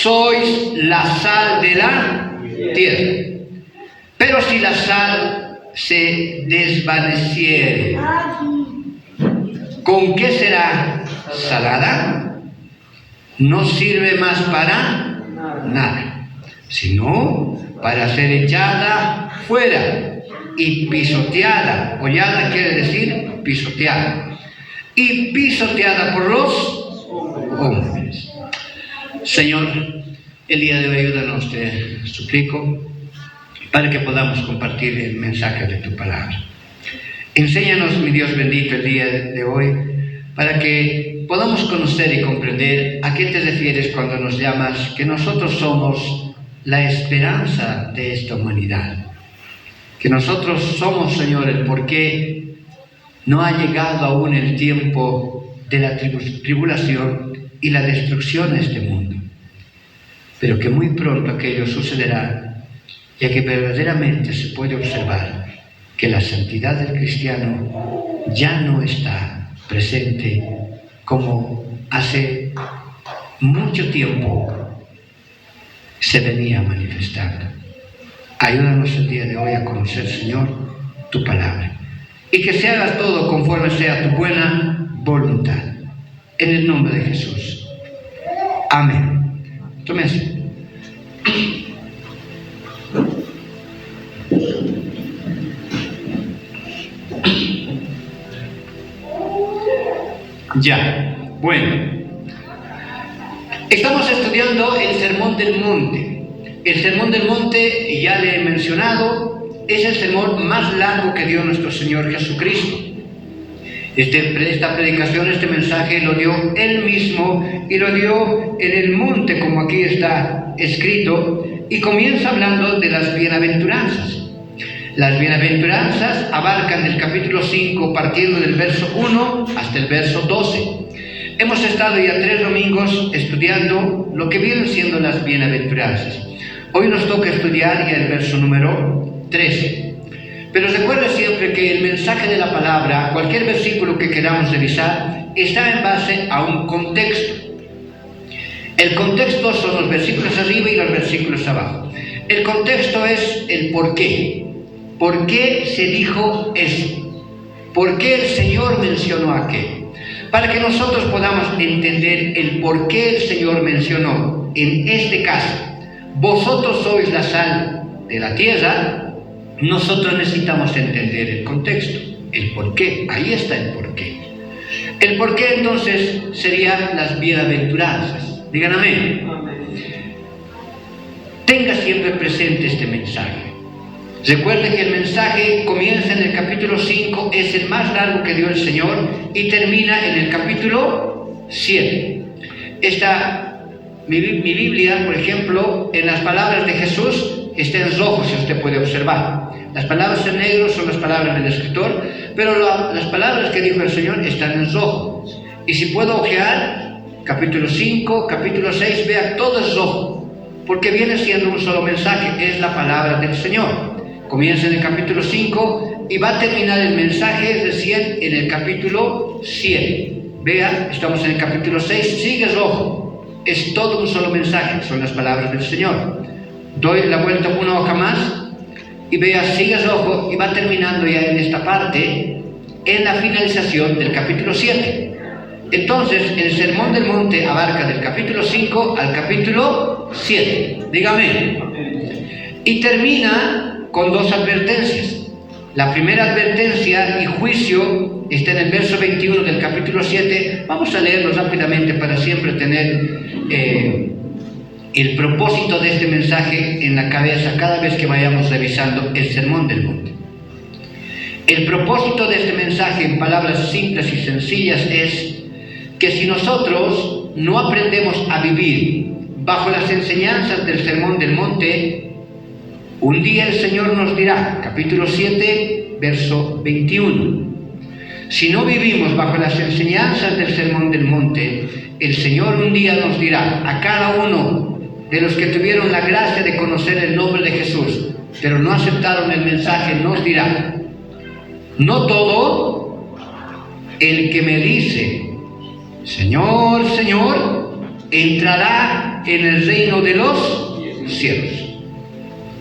sois la sal de la tierra. Pero si la sal se desvaneciere, ¿con qué será salada? No sirve más para nada, sino para ser echada fuera y pisoteada. Hollada quiere decir pisoteada. Y pisoteada por los hombres. Señor, el día de hoy ayúdanos, te suplico, para que podamos compartir el mensaje de tu palabra. Enséñanos, mi Dios bendito, el día de hoy, para que podamos conocer y comprender a qué te refieres cuando nos llamas que nosotros somos la esperanza de esta humanidad. Que nosotros somos, Señor, el por qué no ha llegado aún el tiempo de la tribulación y la destrucción de este mundo. Pero que muy pronto aquello sucederá, ya que verdaderamente se puede observar que la santidad del cristiano ya no está presente como hace mucho tiempo se venía manifestando. Ayúdanos el día de hoy a conocer, Señor, tu palabra, y que se haga todo conforme sea tu buena voluntad. En el nombre de Jesús. Amén. Tómese. Ya, bueno. Estamos estudiando el Sermón del Monte. El Sermón del Monte, ya le he mencionado, es el sermón más largo que dio nuestro Señor Jesucristo. Esta predicación, este mensaje lo dio Él mismo y lo dio en el monte, como aquí está escrito, y comienza hablando de las bienaventuranzas. Las bienaventuranzas abarcan del capítulo 5, partiendo del verso 1 hasta el verso 12. Hemos estado ya 3 domingos estudiando lo que vienen siendo las bienaventuranzas. Hoy nos toca estudiar ya el verso número 13. Pero recuerda siempre que el mensaje de la palabra, cualquier versículo que queramos revisar, está en base a un contexto. El contexto son los versículos arriba y los versículos abajo. El contexto es el por qué. ¿Por qué se dijo esto? ¿Por qué el Señor mencionó aquello? Para que nosotros podamos entender el por qué el Señor mencionó, en este caso, vosotros sois la sal de la tierra. Nosotros necesitamos entender el contexto, el por qué. Ahí está el por qué. El por qué entonces serían las bienaventuranzas. Digan amén. Tenga siempre presente este mensaje. Recuerde que el mensaje comienza en el capítulo 5, es el más largo que dio el Señor, y termina en el capítulo 7. Mi Biblia, por ejemplo, en las palabras de Jesús está en rojo, si usted puede observar. Las palabras en negro son las palabras del escritor, pero las palabras que dijo el Señor están en rojo. Y si puedo ojear, capítulo 5, capítulo 6, vea, todo es rojo, porque viene siendo un solo mensaje, es la palabra del Señor. Comienza en el capítulo 5 y va a terminar el mensaje recién en el capítulo 7. Vea, estamos en el capítulo 6, sigue rojo. Es todo un solo mensaje, son las palabras del Señor. Doy la vuelta una hoja más y vea, sigue rojo y va terminando ya en esta parte, en la finalización del capítulo 7. Entonces, el Sermón del Monte abarca del capítulo 5 al capítulo 7. Dígame. Y termina con 2 advertencias. La primera advertencia y juicio está en el verso 21 del capítulo 7. Vamos a leerlo rápidamente para siempre tener el propósito de este mensaje en la cabeza cada vez que vayamos revisando el Sermón del Monte. El propósito de este mensaje, en palabras simples y sencillas, es que si nosotros no aprendemos a vivir bajo las enseñanzas del Sermón del Monte, un día el Señor nos dirá, capítulo 7, verso 21, si no vivimos bajo las enseñanzas del Sermón del Monte, el Señor un día nos dirá a cada uno de los que tuvieron la gracia de conocer el nombre de Jesús, pero no aceptaron el mensaje, nos dirá, no todo el que me dice, Señor, Señor, entrará heredará en el reino de los cielos,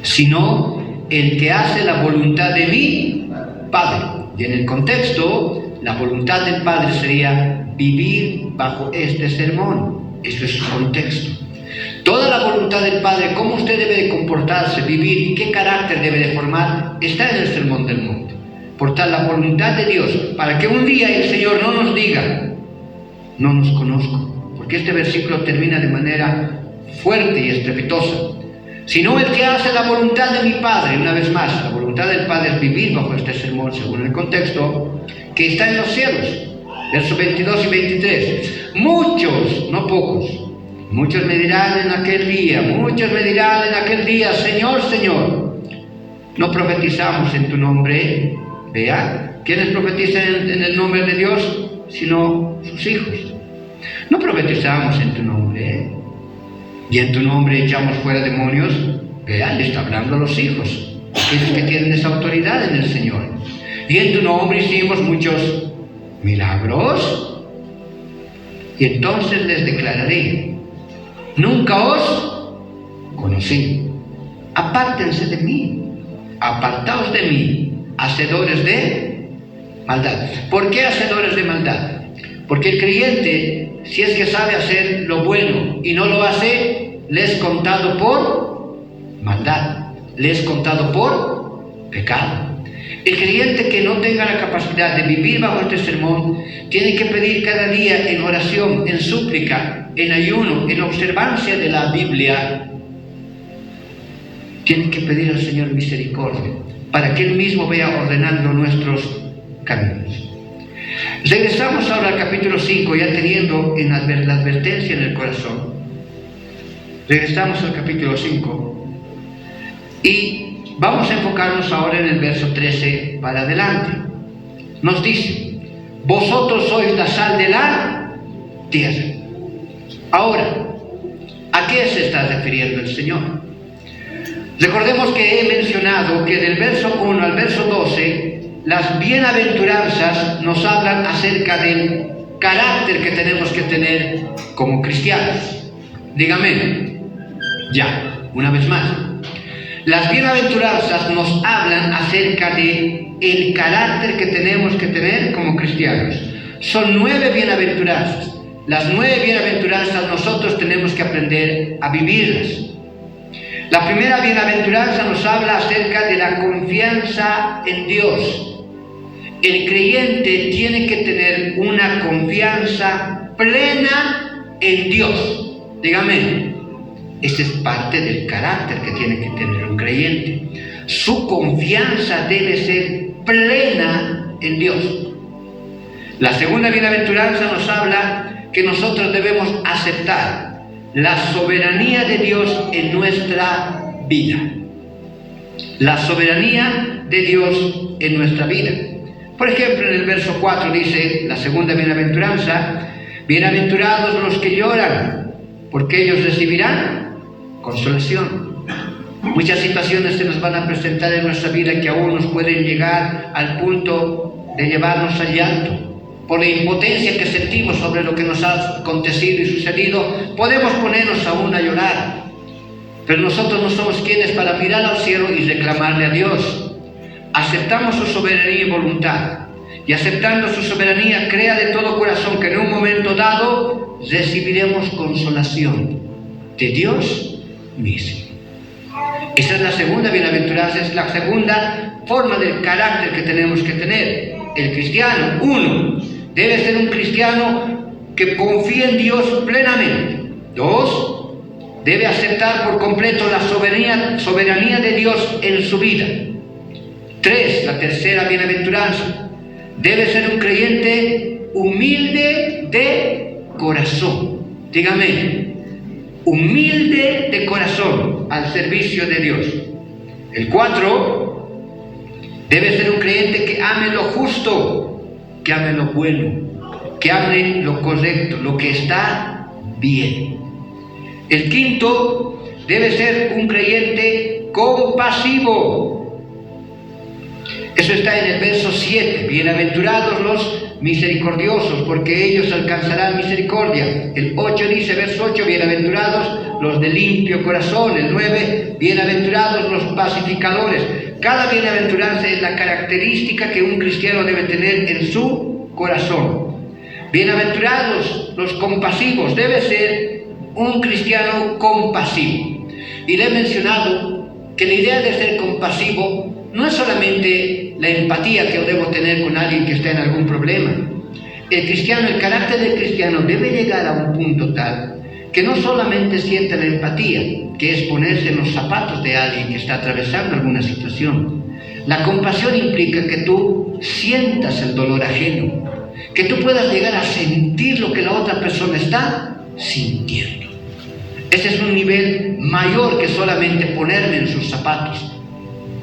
sino el que hace la voluntad de mi Padre. Y en el contexto, la voluntad del Padre sería vivir bajo este sermón. Eso es su contexto. Toda la voluntad del Padre, cómo usted debe de comportarse, vivir y qué carácter debe de formar, está en el Sermón del Monte. Por tal, la voluntad de Dios, para que un día el Señor no nos diga, no nos conozco, porque este versículo termina de manera fuerte y estrepitosa, sino el que hace la voluntad de mi Padre. Una vez más, la voluntad del Padre es vivir bajo este sermón, según el contexto, que está en los cielos. Versos 22 y 23. Muchos, no pocos, muchos me dirán en aquel día, Señor, Señor, ¿no profetizamos en tu nombre? Vea, ¿quiénes profetizan en el nombre de Dios? Sino sus hijos. No profetizamos en tu nombre, y en tu nombre echamos fuera demonios. Vea, le está hablando a los hijos, aquellos que tienen esa autoridad en el Señor. Y en tu nombre hicimos muchos milagros. Y entonces les declararé, nunca os conocí. Apártense de mí, apartaos de mí, hacedores de maldad. ¿Por qué hacedores de maldad? Porque el creyente, si es que sabe hacer lo bueno y no lo hace, le es contado por maldad, le es contado por pecado. El creyente que no tenga la capacidad de vivir bajo este sermón, tiene que pedir cada día en oración, en súplica, en ayuno, en observancia de la Biblia. Tiene que pedir al Señor misericordia, para que Él mismo vaya ordenando nuestros caminos. Regresamos ahora al capítulo 5, ya teniendo la advertencia en el corazón. Regresamos al capítulo 5 y vamos a enfocarnos ahora en el verso 13 para adelante. Nos dice, vosotros sois la sal de la tierra. Ahora, ¿a qué se está refiriendo el Señor? Recordemos que he mencionado que del verso 1 al verso 12, las bienaventuranzas nos hablan acerca del carácter que tenemos que tener como cristianos. Dígame, ya, una vez más. Las bienaventuranzas nos hablan acerca de el carácter que tenemos que tener como cristianos. Son 9 bienaventuranzas. Las 9 bienaventuranzas nosotros tenemos que aprender a vivirlas. La primera bienaventuranza nos habla acerca de la confianza en Dios. El creyente tiene que tener una confianza plena en Dios. Dígame, esta es parte del carácter que tiene que tener un creyente. Su confianza debe ser plena en Dios. La segunda bienaventuranza nos habla que nosotros debemos aceptar la soberanía de Dios en nuestra vida. La soberanía de Dios en nuestra vida. Por ejemplo, en el verso 4 dice, la segunda bienaventuranza, bienaventurados los que lloran, porque ellos recibirán consolación. Muchas situaciones se nos van a presentar en nuestra vida que aún nos pueden llegar al punto de llevarnos al llanto. Por la impotencia que sentimos sobre lo que nos ha acontecido y sucedido, podemos ponernos aún a llorar. Pero nosotros no somos quienes para mirar al cielo y reclamarle a Dios. Aceptamos su soberanía y voluntad. Y aceptando su soberanía, crea de todo corazón que en un momento dado recibiremos consolación de Dios mismo. Esa es la segunda bienaventuranza, es la segunda forma del carácter que tenemos que tener. El cristiano, 1, debe ser un cristiano que confíe en Dios plenamente. 2, debe aceptar por completo la soberanía de Dios en su vida. 3, la tercera bienaventuranza, debe ser un creyente humilde de corazón. Dígame, humilde de corazón al servicio de Dios. El 4, debe ser un creyente que ame lo justo, que ame lo bueno, que ame lo correcto, lo que está bien. El 5, debe ser un creyente compasivo. Eso está en el verso 7. Bienaventurados los misericordiosos, porque ellos alcanzarán misericordia. El 8 dice, verso 8, bienaventurados los de limpio corazón. El 9, bienaventurados los pacificadores. Cada bienaventuranza es la característica que un cristiano debe tener en su corazón. Bienaventurados los compasivos. Debe ser un cristiano compasivo. Y le he mencionado que la idea de ser compasivo no es solamente la empatía que yo debo tener con alguien que está en algún problema. El carácter del cristiano debe llegar a un punto tal que no solamente sienta la empatía, que es ponerse en los zapatos de alguien que está atravesando alguna situación. La compasión implica que tú sientas el dolor ajeno, que tú puedas llegar a sentir lo que la otra persona está sintiendo. Ese es un nivel mayor que solamente ponerme en sus zapatos.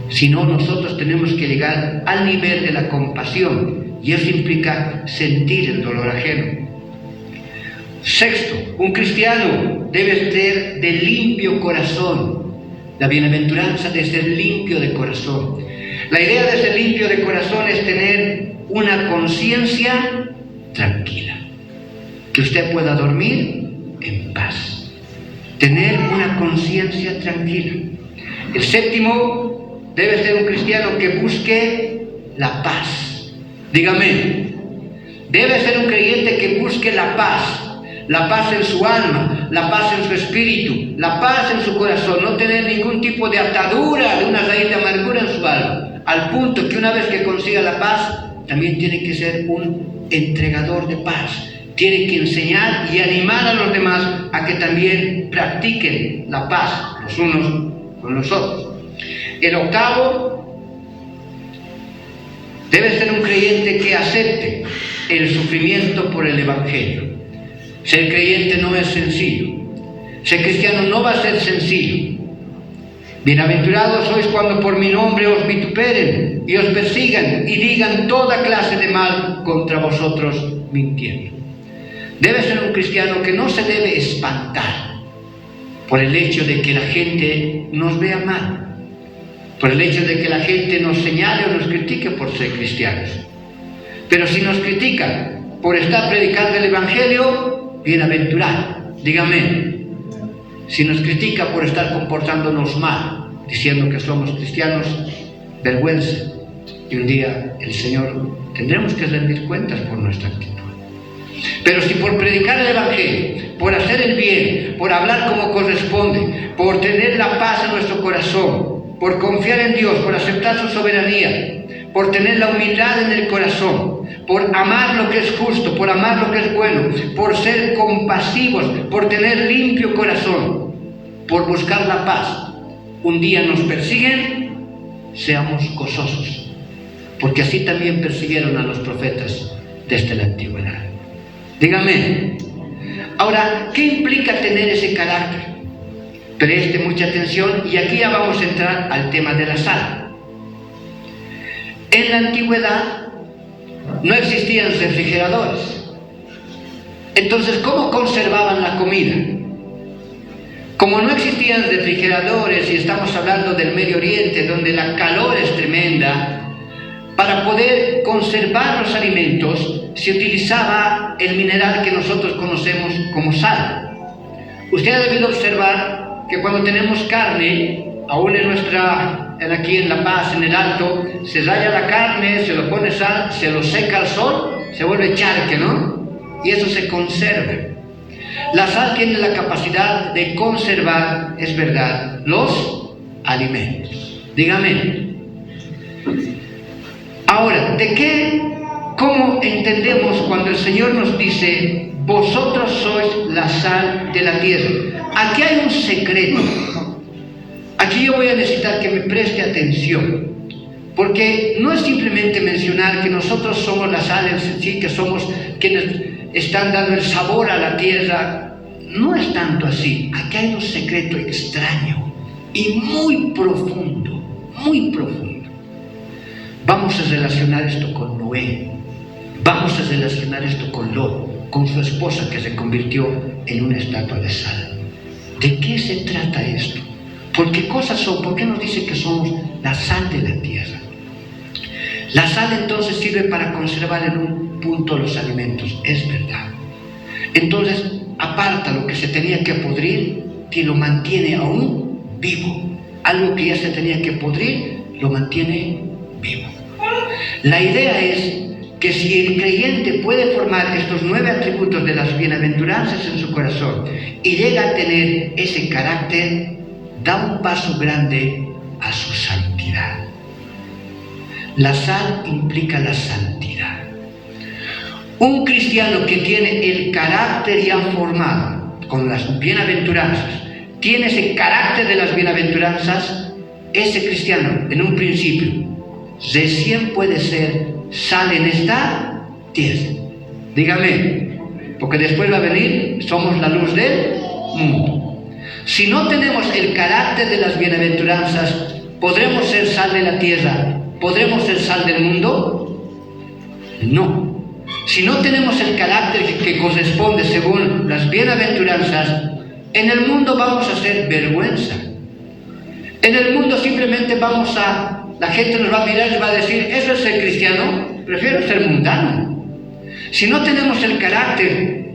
Sino nosotros tenemos que llegar al nivel de la compasión, y eso implica sentir el dolor ajeno. Sexto, un cristiano debe ser de limpio corazón. La bienaventuranza de ser limpio de corazón. La idea de ser limpio de corazón es tener una conciencia tranquila, que usted pueda dormir en paz, tener una conciencia tranquila. El séptimo, debe ser un cristiano que busque la paz. Dígame, debe ser un creyente que busque la paz en su alma, la paz en su espíritu, la paz en su corazón, no tener ningún tipo de atadura, de una raíz de amargura en su alma, al punto que una vez que consiga la paz, también tiene que ser un entregador de paz. Tiene que enseñar y animar a los demás a que también practiquen la paz los unos con los otros. El octavo, debe ser un creyente que acepte el sufrimiento por el Evangelio. Ser creyente no es sencillo. Ser cristiano no va a ser sencillo. Bienaventurados sois cuando por mi nombre os vituperen y os persigan y digan toda clase de mal contra vosotros mintiendo. Debe ser un cristiano que no se debe espantar por el hecho de que la gente nos vea mal, por el hecho de que la gente nos señale o nos critique por ser cristianos. Pero si nos critican por estar predicando el Evangelio, bienaventurado, dígame. Si nos critica por estar comportándonos mal, diciendo que somos cristianos, vergüenza. Y un día el Señor tendremos que rendir cuentas por nuestra actitud. Pero si por predicar el Evangelio, por hacer el bien, por hablar como corresponde, por tener la paz en nuestro corazón, por confiar en Dios, por aceptar su soberanía, por tener la humildad en el corazón, por amar lo que es justo, por amar lo que es bueno, por ser compasivos, por tener limpio corazón, por buscar la paz, un día nos persiguen, seamos gozosos, porque así también persiguieron a los profetas desde la antigüedad. Dígame. Ahora, ¿qué implica tener ese carácter? Preste mucha atención y aquí ya vamos a entrar al tema de la sal. En la antigüedad no existían refrigeradores. Entonces, ¿cómo conservaban la comida? Como no existían refrigeradores, y estamos hablando del Medio Oriente, donde la calor es tremenda, para poder conservar los alimentos se utilizaba el mineral que nosotros conocemos como sal. Usted ha debido observar que cuando tenemos carne, aún aquí en La Paz, en el Alto, se raya la carne, se lo pone sal, se lo seca al sol, se vuelve charque, ¿no? Y eso se conserva. La sal tiene la capacidad de conservar, es verdad, los alimentos. Dígame. Ahora, ¿cómo entendemos cuando el Señor nos dice, vosotros sois la sal de la tierra? Aquí hay un secreto. Aquí yo voy a necesitar que me preste atención, porque no es simplemente mencionar que nosotros somos la sal en sí, que somos quienes están dando el sabor a la tierra. No es tanto así. Aquí hay un secreto extraño y muy profundo, muy profundo. Vamos a relacionar esto con Noé. Vamos a relacionar esto con Lot, con su esposa que se convirtió en una estatua de sal. ¿De qué se trata esto? ¿Por qué cosas son? ¿Por qué nos dice que somos la sal de la tierra? La sal entonces sirve para conservar en un punto los alimentos, es verdad. Entonces, aparta lo que se tenía que podrir, que lo mantiene aún vivo. Algo que ya se tenía que podrir, lo mantiene vivo. La idea es que si el creyente puede formar estos 9 atributos de las bienaventuranzas en su corazón y llega a tener ese carácter, da un paso grande a su santidad. La sal implica la santidad. Un cristiano que tiene el carácter ya formado con las bienaventuranzas, tiene ese carácter de las bienaventuranzas, ese cristiano en un principio recién puede ser sal en esta tierra. Dígame, porque después va a venir, somos la luz del mundo. Si no tenemos el carácter de las bienaventuranzas, ¿podremos ser sal de la tierra? ¿Podremos ser sal del mundo? No. Si no tenemos el carácter que corresponde según las bienaventuranzas, en el mundo vamos a hacer vergüenza. En el mundo simplemente la gente nos va a mirar y va a decir, ¿eso es ser cristiano? Prefiero ser mundano. Si no tenemos el carácter,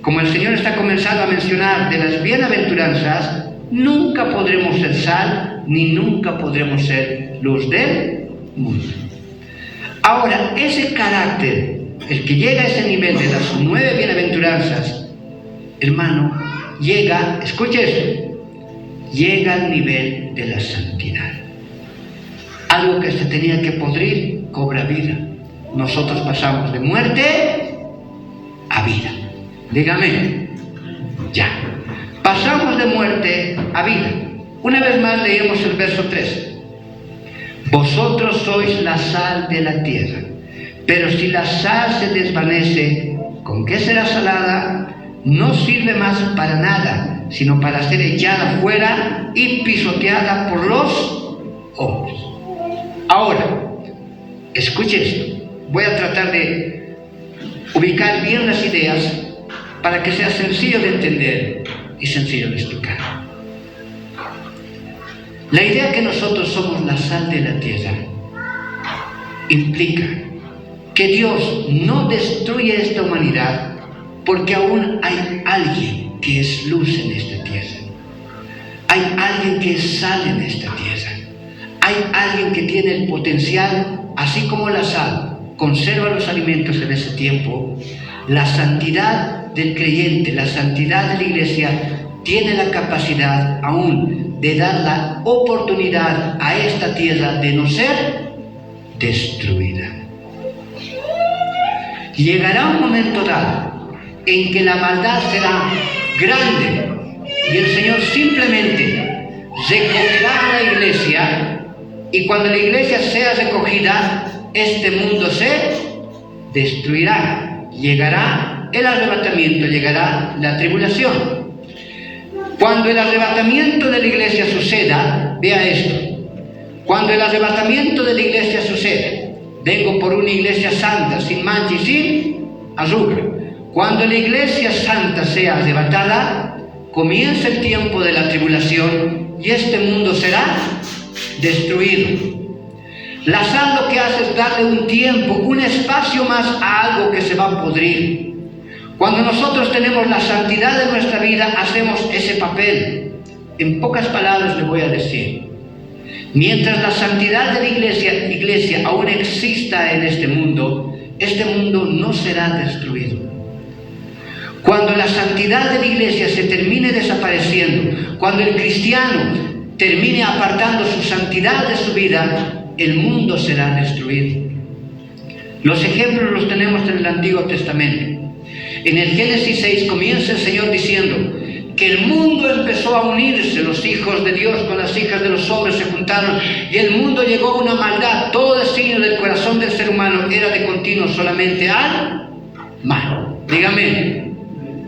como el Señor está comenzando a mencionar, de las bienaventuranzas, nunca podremos ser sal, ni nunca podremos ser luz del mundo. Ahora, ese carácter, el que llega a ese nivel de las 9 bienaventuranzas, hermano, llega, escuche esto, llega al nivel de la santidad. Algo que se tenía que podrir, cobra vida. Nosotros pasamos de muerte a vida. Dígame, ya. Pasamos de muerte a vida. Una vez más leemos el verso 3. Vosotros sois la sal de la tierra, pero si la sal se desvanece, ¿con qué será salada? No sirve más para nada, sino para ser echada fuera y pisoteada por los hombres. Ahora, escuche esto. Voy a tratar de ubicar bien las ideas para que sea sencillo de entender y sencillo de explicar. La idea que nosotros somos la sal de la tierra implica que Dios no destruye esta humanidad porque aún hay alguien que es luz en esta tierra. Hay alguien que es sal en esta tierra. Hay alguien que tiene el potencial, así como la sal conserva los alimentos en ese tiempo. La santidad del creyente, la santidad de la iglesia, tiene la capacidad aún de dar la oportunidad a esta tierra de no ser destruida. Llegará un momento dado en que la maldad será grande y el Señor simplemente recogerá a la iglesia, y cuando la iglesia sea recogida, este mundo se destruirá. Llegará el arrebatamiento, llegará la tribulación. Cuando el arrebatamiento de la iglesia suceda, vea esto, cuando el arrebatamiento de la iglesia suceda, vengo por una iglesia santa, sin mancha y sin arruga. Cuando la iglesia santa sea arrebatada, comienza el tiempo de la tribulación y este mundo será destruido. La sal lo que hace es darle un tiempo, un espacio más a algo que se va a podrir. Cuando nosotros tenemos la santidad de nuestra vida, hacemos ese papel. En pocas palabras le voy a decir, mientras la santidad de la iglesia aún exista en este mundo no será destruido. Cuando la santidad de la iglesia se termine desapareciendo, cuando el cristiano termine apartando su santidad de su vida, el mundo será destruido. Los ejemplos los tenemos en el Antiguo Testamento. En el Génesis 6 comienza el Señor diciendo que el mundo empezó a unirse, los hijos de Dios con las hijas de los hombres se juntaron y el mundo llegó a una maldad. Todo designio del corazón del ser humano era de continuo solamente al mal. Dígame,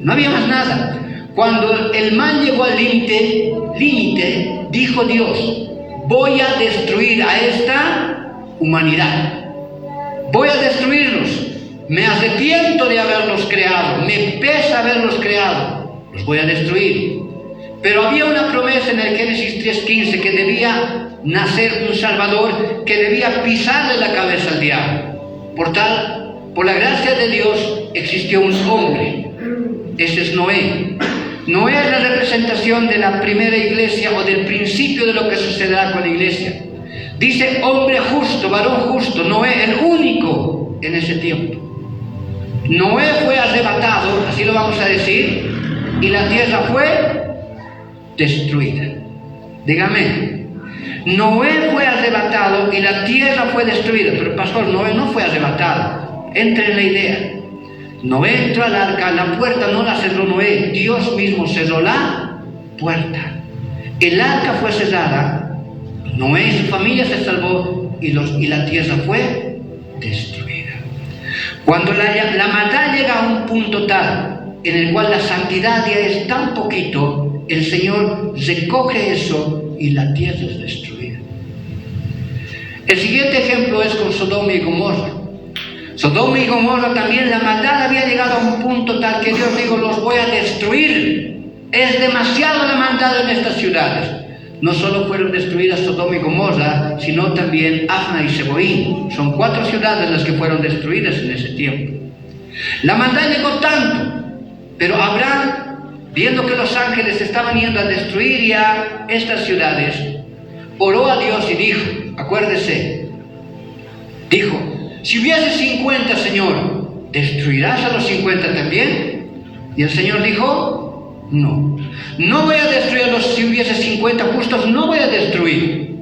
no había más nada. Cuando el mal llegó al límite, dijo Dios, voy a destruir a esta humanidad. Voy a destruirlos. Me arrepiento de haberlos creado. Me pesa haberlos creado. Los voy a destruir. Pero había una promesa en el Génesis 3:15 que debía nacer un Salvador que debía pisarle la cabeza al diablo. Por Por la gracia de Dios existió un hombre. Ese es Noé. Noé es la representación de la primera iglesia o del principio de lo que sucederá con la iglesia. Dice hombre justo, varón justo. Noé, el único en ese tiempo. Noé fue arrebatado, así lo vamos a decir, y la tierra fue destruida. Dígame. Noé fue arrebatado y la tierra fue destruida. Pero pastor, Noé no fue arrebatado. Entre en la idea. Noé entró al arca, la puerta no la cerró Noé, Dios mismo cerró la puerta. El arca fue cerrada, Noé y su familia se salvó y la tierra fue destruida. Cuando la maldad llega a un punto tal en el cual la santidad ya es tan poquito, el Señor recoge eso y la tierra es destruida. El siguiente ejemplo es con Sodoma y Gomorra. Sodoma y Gomorra también la maldad había llegado a un punto tal que Dios dijo, los voy a destruir. Es demasiado la maldad en estas ciudades. No solo fueron destruidas Sodoma y Gomorra, sino también Afna y Seboín. Son 4 ciudades las que fueron destruidas en ese tiempo. La maldad llegó tanto, pero Abraham, viendo que los ángeles estaban yendo a destruir ya estas ciudades, oró a Dios y dijo, acuérdese, dijo, si hubiese 50, Señor, ¿destruirás a los 50 también? Y el Señor dijo, no voy a destruir a los, si hubiese 50 justos, no voy a destruir.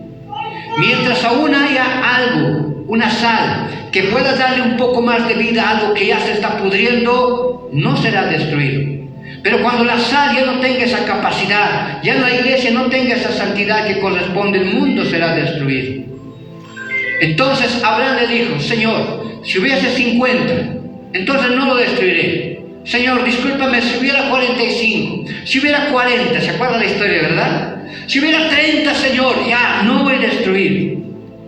Mientras aún haya algo, una sal, que pueda darle un poco más de vida a algo que ya se está pudriendo, no será destruido. Pero cuando la sal ya no tenga esa capacidad, ya la iglesia no tenga esa santidad que corresponde, el mundo será destruido. Entonces Abraham le dijo, Señor, si hubiese 50, entonces no lo destruiré. Señor, discúlpame, si hubiera 45, si hubiera 40, ¿se acuerda la historia, verdad? Si hubiera 30, Señor, ya, no voy a destruir.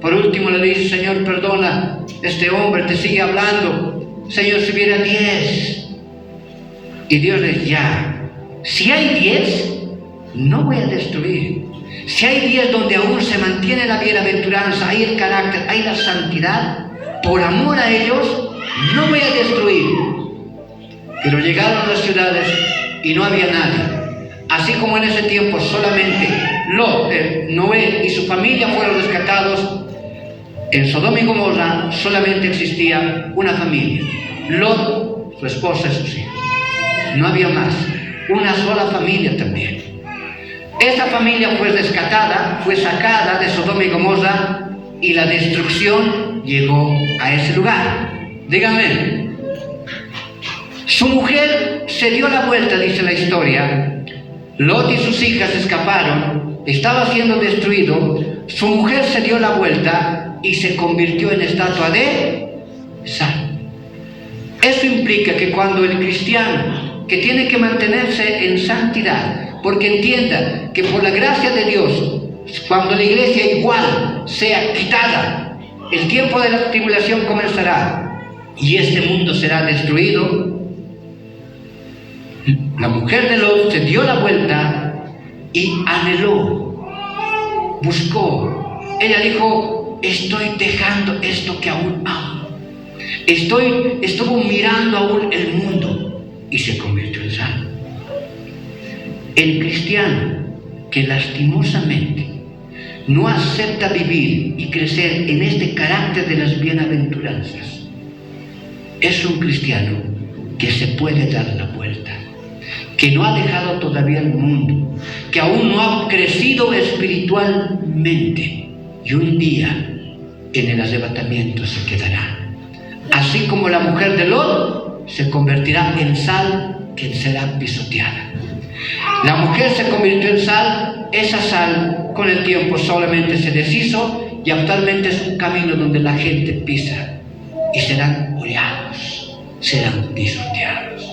Por último le dice, Señor, perdona, este hombre te sigue hablando. Señor, si hubiera 10. Y Dios le dice, ya, si hay 10, no voy a destruir. Si hay 10 donde aún se mantiene la bienaventuranza, hay el carácter, hay la santidad, por amor a ellos, no voy a destruir. Pero llegaron las ciudades y no había nadie. Así como en ese tiempo solamente Noé y su familia fueron rescatados, en Sodoma y Gomorra solamente existía una familia. Lot, su esposa y sus hijos. No había más. Una sola familia también. Esta familia fue rescatada, fue sacada de Sodoma y Gomorra y la destrucción llegó a ese lugar. Dígame. Su mujer se dio la vuelta, dice la historia. Lot y sus hijas escaparon, estaba siendo destruido. Su mujer se dio la vuelta y se convirtió en estatua de sal. Eso implica que cuando el cristiano, que tiene que mantenerse en santidad, porque entienda que por la gracia de Dios, cuando la iglesia igual sea quitada, el tiempo de la tribulación comenzará y este mundo será destruido. La mujer de Lot se dio la vuelta y anheló, buscó. Ella dijo, estoy dejando esto que aún amo. Estuvo mirando aún el mundo y se convirtió en sal. El cristiano que lastimosamente no acepta vivir y crecer en este carácter de las bienaventuranzas es un cristiano que se puede dar la vuelta, que no ha dejado todavía el mundo, que aún no ha crecido espiritualmente y un día en el arrebatamiento se quedará. Así como la mujer de Lot se convertirá en sal que será pisoteada. La mujer se convirtió en sal, esa sal con el tiempo solamente se deshizo y actualmente es un camino donde la gente pisa y serán hollados, serán pisoteados.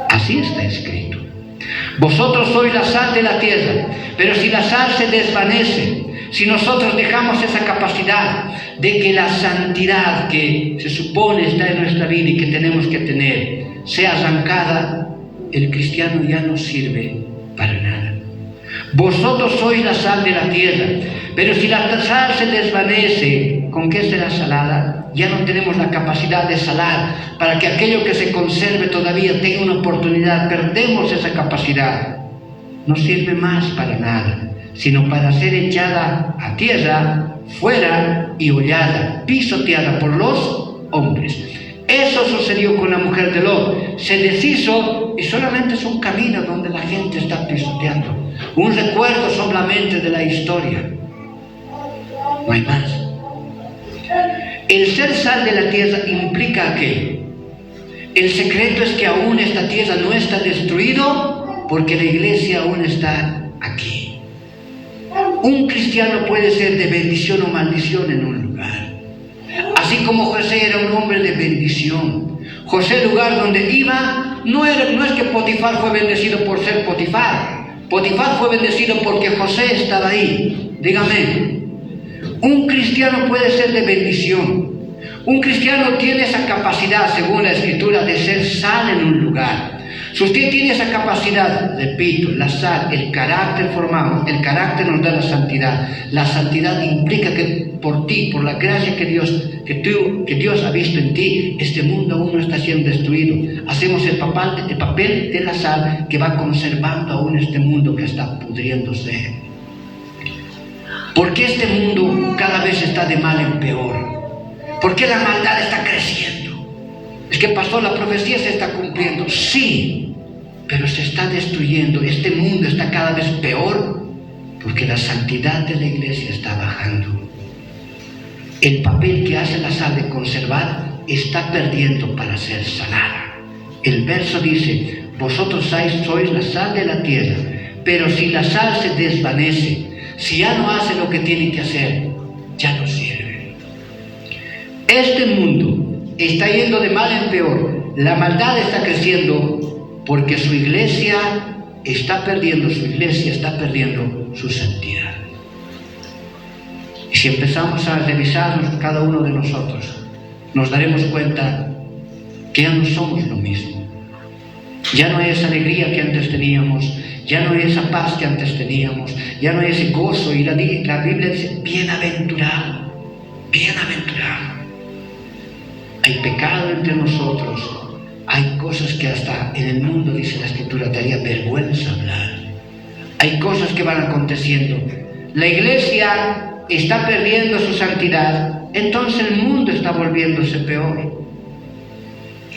Así está escrito. Vosotros sois la sal de la tierra, pero si la sal se desvanece, si nosotros dejamos esa capacidad de que la santidad que se supone está en nuestra vida y que tenemos que tener sea arrancada, el cristiano ya no sirve para nada. Vosotros sois la sal de la tierra, pero si la sal se desvanece, ¿con qué será salada? Ya no tenemos la capacidad de salar para que aquello que se conserve todavía tenga una oportunidad. Perdemos esa capacidad. No sirve más para nada, sino para ser echada a tierra, fuera y hollada, pisoteada por los hombres. Eso sucedió con la mujer de Lot. Se deshizo y solamente es un camino donde la gente está pisoteando. Un recuerdo solamente de la historia. No hay más. El ser sal de la tierra implica aquello. El secreto es que aún esta tierra no está destruido porque la iglesia aún está aquí. Un cristiano puede ser de bendición o maldición en un lugar. Así como José era un hombre de bendición. José, el lugar donde iba, no es que Potifar fue bendecido por ser Potifar. Potifar fue bendecido porque José estaba ahí. Dígame. Un cristiano puede ser de bendición. Un cristiano tiene esa capacidad, según la Escritura, de ser sal en un lugar. Si usted tiene esa capacidad, repito, la sal, el carácter formamos, el carácter nos da la santidad. La santidad implica que por ti, por la gracia que Dios ha visto en ti, este mundo aún no está siendo destruido. Hacemos el papel de la sal que va conservando aún este mundo que está pudriéndose. ¿Por qué este mundo cada vez está de mal en peor? ¿Por qué la maldad está creciendo? Es que, pastor, la profecía se está cumpliendo. Sí, pero se está destruyendo. Este mundo está cada vez peor porque la santidad de la iglesia está bajando. El papel que hace la sal de conservar está perdiendo para ser salada. El verso dice: vosotros sois la sal de la tierra, pero si la sal se desvanece, si ya no hace lo que tiene que hacer, ya no sirve. Este mundo está yendo de mal en peor. La maldad está creciendo porque su iglesia está perdiendo su santidad. Y si empezamos a revisarnos cada uno de nosotros, nos daremos cuenta que ya no somos lo mismo. Ya no hay esa alegría que antes teníamos, ya no hay esa paz que antes teníamos, ya no hay ese gozo. Y la Biblia dice: bienaventurado, bienaventurado. Hay pecado entre nosotros, hay cosas que hasta en el mundo, dice la Escritura, te haría vergüenza hablar. Hay cosas que van aconteciendo. La iglesia está perdiendo su santidad, entonces el mundo está volviéndose peor.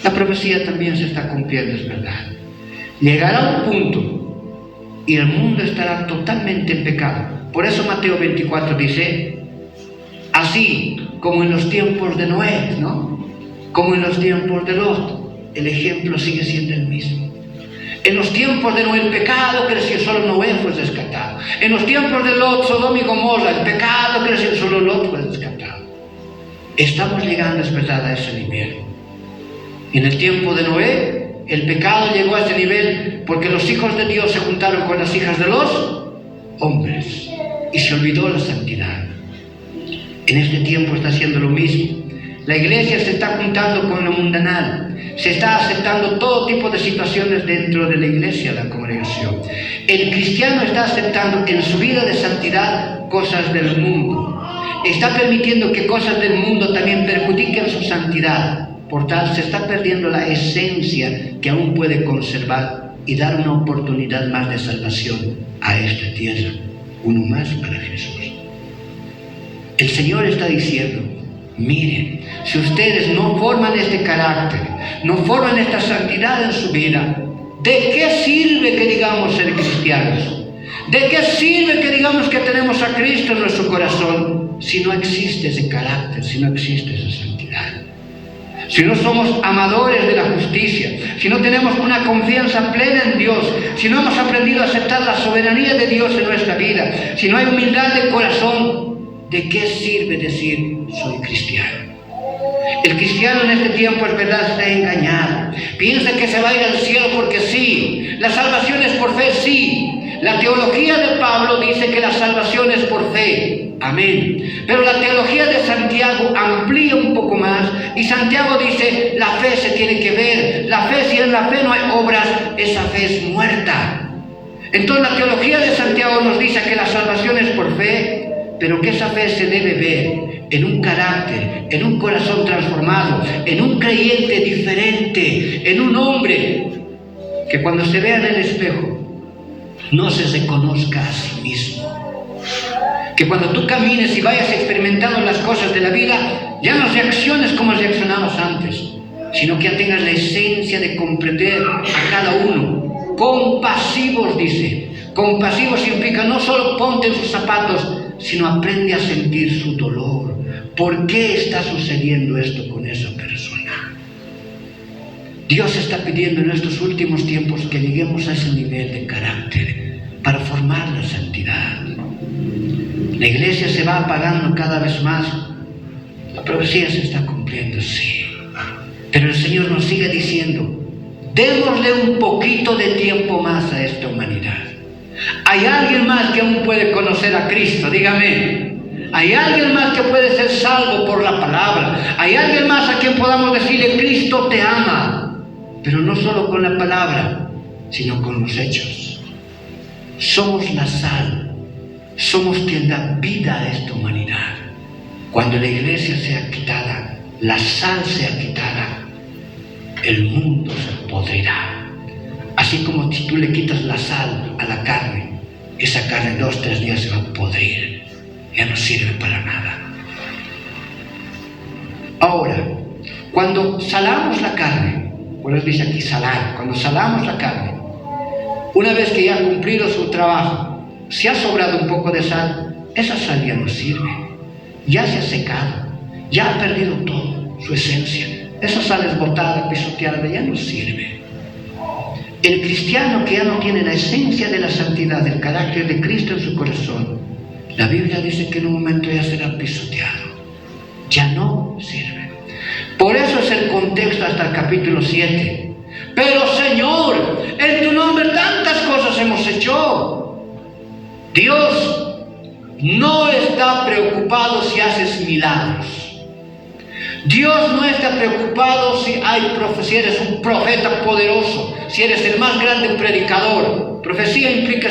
La profecía también se está cumpliendo, es verdad. Llegará un punto y el mundo estará totalmente en pecado. Por eso Mateo 24 dice: así como en los tiempos de Noé, ¿no? Como en los tiempos de Lot, el ejemplo sigue siendo el mismo. En los tiempos de Noé el pecado creció, solo Noé fue rescatado. En los tiempos de Lot, Sodoma y Gomorra, el pecado creció, solo Lot fue rescatado. Estamos llegando, es verdad, a ese nivel. En el tiempo de Noé, el pecado llegó a ese nivel porque los hijos de Dios se juntaron con las hijas de los hombres y se olvidó la santidad. En este tiempo está haciendo lo mismo. La iglesia se está juntando con lo mundanal. Se está aceptando todo tipo de situaciones dentro de la iglesia, la congregación. El cristiano está aceptando en su vida de santidad cosas del mundo. Está permitiendo que cosas del mundo también perjudiquen su santidad. Por tal, se está perdiendo la esencia que aún puede conservar y dar una oportunidad más de salvación a esta tierra. Uno más para Jesús. El Señor está diciendo: miren, si ustedes no forman este carácter, no forman esta santidad en su vida, ¿de qué sirve que digamos ser cristianos? ¿De qué sirve que digamos que tenemos a Cristo en nuestro corazón si no existe ese carácter, si no existe esa santidad? Si no somos amadores de la justicia, si no tenemos una confianza plena en Dios, si no hemos aprendido a aceptar la soberanía de Dios en nuestra vida, si no hay humildad de corazón, ¿de qué sirve decir soy cristiano? El cristiano en este tiempo, es verdad, está engañado. Piensa que se va a ir al cielo porque sí. La salvación es por fe, sí. La teología de Pablo dice que la salvación es por fe. Amén. Pero la teología de Santiago amplía un poco más y Santiago dice: la fe se tiene que ver. La fe, si en la fe no hay obras, esa fe es muerta. Entonces la teología de Santiago nos dice que la salvación es por fe, pero que esa fe se debe ver en un carácter, en un corazón transformado, en un creyente diferente, en un hombre que cuando se vea en el espejo no se reconozca a sí mismo. Que cuando tú camines y vayas experimentando las cosas de la vida, ya no reacciones como reaccionabas antes, sino que ya tengas la esencia de comprender a cada uno. Compasivos, dice. Compasivos implica no solo ponte en sus zapatos, sino aprende a sentir su dolor. ¿Por qué está sucediendo esto con esa persona? Dios está pidiendo en estos últimos tiempos que lleguemos a ese nivel de carácter para formar la santidad. La iglesia se va apagando cada vez más. La profecía se está cumpliendo, sí. Pero el Señor nos sigue diciendo, démosle un poquito de tiempo más a esta humanidad. ¿Hay alguien más que aún puede conocer a Cristo? Dígame. ¿Hay alguien más que puede ser salvo por la palabra? ¿Hay alguien más a quien podamos decirle, Cristo te ama? Pero no solo con la palabra, sino con los hechos. Somos la sal. Somos quien da vida a esta humanidad. Cuando la iglesia sea quitada, la sal sea quitada, el mundo se podrirá. Así como si tú le quitas la sal a la carne, esa carne 2 o 3 días se va a podrir, ya no sirve para nada. Ahora, cuando salamos la carne, por eso dice aquí salar, cuando salamos la carne, una vez que ya ha cumplido su trabajo, si ha sobrado un poco de sal, esa sal ya no sirve, ya se ha secado, ya ha perdido todo, su esencia. Esa sal es botada, pisoteada, ya no sirve. El cristiano que ya no tiene la esencia de la santidad, del carácter de Cristo en su corazón, la Biblia dice que en un momento ya será pisoteado, ya no sirve. Por eso es el contexto hasta el capítulo 7. Pero Señor, en tu nombre tantas cosas hemos hecho. Dios no está preocupado si haces milagros. Dios no está preocupado si eres un profeta poderoso, si eres el más grande predicador. Profecía implica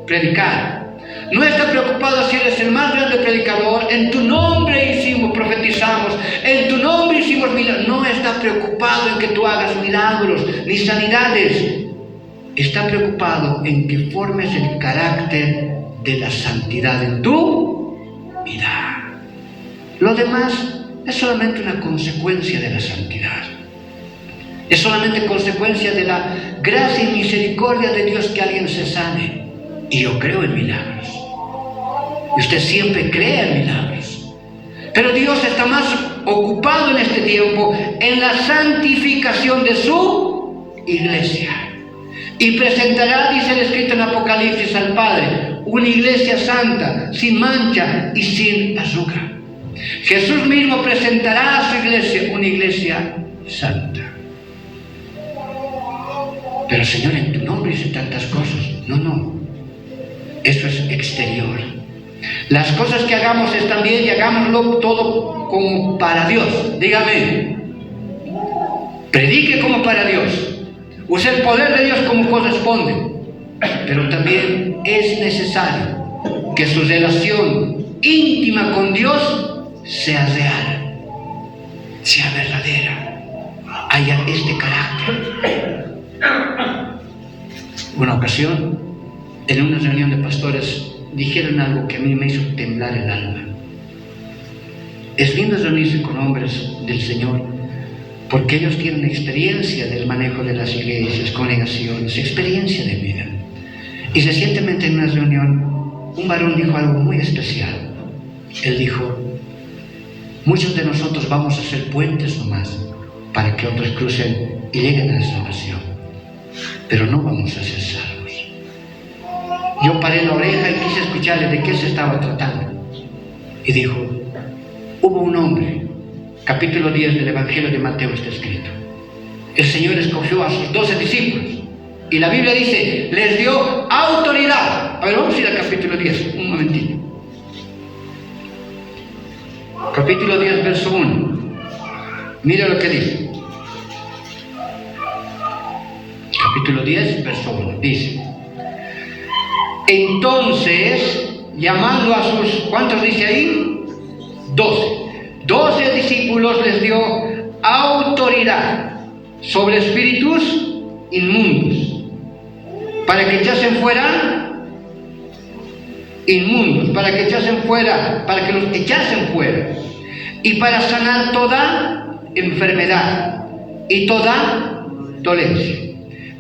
predicar. No está preocupado si eres el más grande predicador. En tu nombre profetizamos, en tu nombre hicimos milagros. No está preocupado en que tú hagas milagros ni sanidades. Está preocupado en que formes el carácter de la santidad en tu vida. Lo demás es solamente una consecuencia de la santidad. Es solamente consecuencia de la gracia y misericordia de Dios que alguien se sane. Y yo creo en milagros. Y usted siempre cree en milagros. Pero Dios está más ocupado en este tiempo en la santificación de su iglesia. Y presentará, dice el escrito en Apocalipsis, al Padre, una iglesia santa, sin mancha y sin arruga. Jesús mismo presentará a su iglesia una iglesia santa. Pero Señor, en tu nombre dice tantas cosas. No. Eso es exterior. Las cosas que hagamos están bien y hagámoslo todo como para Dios. Dígame. Predique como para Dios. Use el poder de Dios como corresponde. Pero también es necesario que su relación íntima con Dios sea real, sea verdadera, haya este carácter. Una ocasión, en una reunión de pastores, dijeron algo que a mí me hizo temblar el alma. Es lindo reunirse con hombres del Señor, porque ellos tienen experiencia del manejo de las iglesias, congregaciones, experiencia de vida. Y recientemente en una reunión, un varón dijo algo muy especial. Él dijo, muchos de nosotros vamos a ser puentes nomás para que otros crucen y lleguen a la salvación, pero no vamos a ser salvos. Yo paré la oreja y quise escucharle de qué se estaba tratando. Y dijo, hubo un hombre, capítulo 10 del Evangelio de Mateo está escrito. El Señor escogió a sus 12 discípulos y la Biblia dice, les dio autoridad. A ver, vamos a ir al capítulo 10, un momentito. Capítulo 10, verso 1. Mira lo que dice. Capítulo 10, verso 1. Dice, entonces llamando a sus, ¿cuántos dice ahí? 12. 12 discípulos les dio autoridad sobre espíritus inmundos, para que echasen fuera inmundos, para que los echasen fuera, y para sanar toda enfermedad y toda dolencia.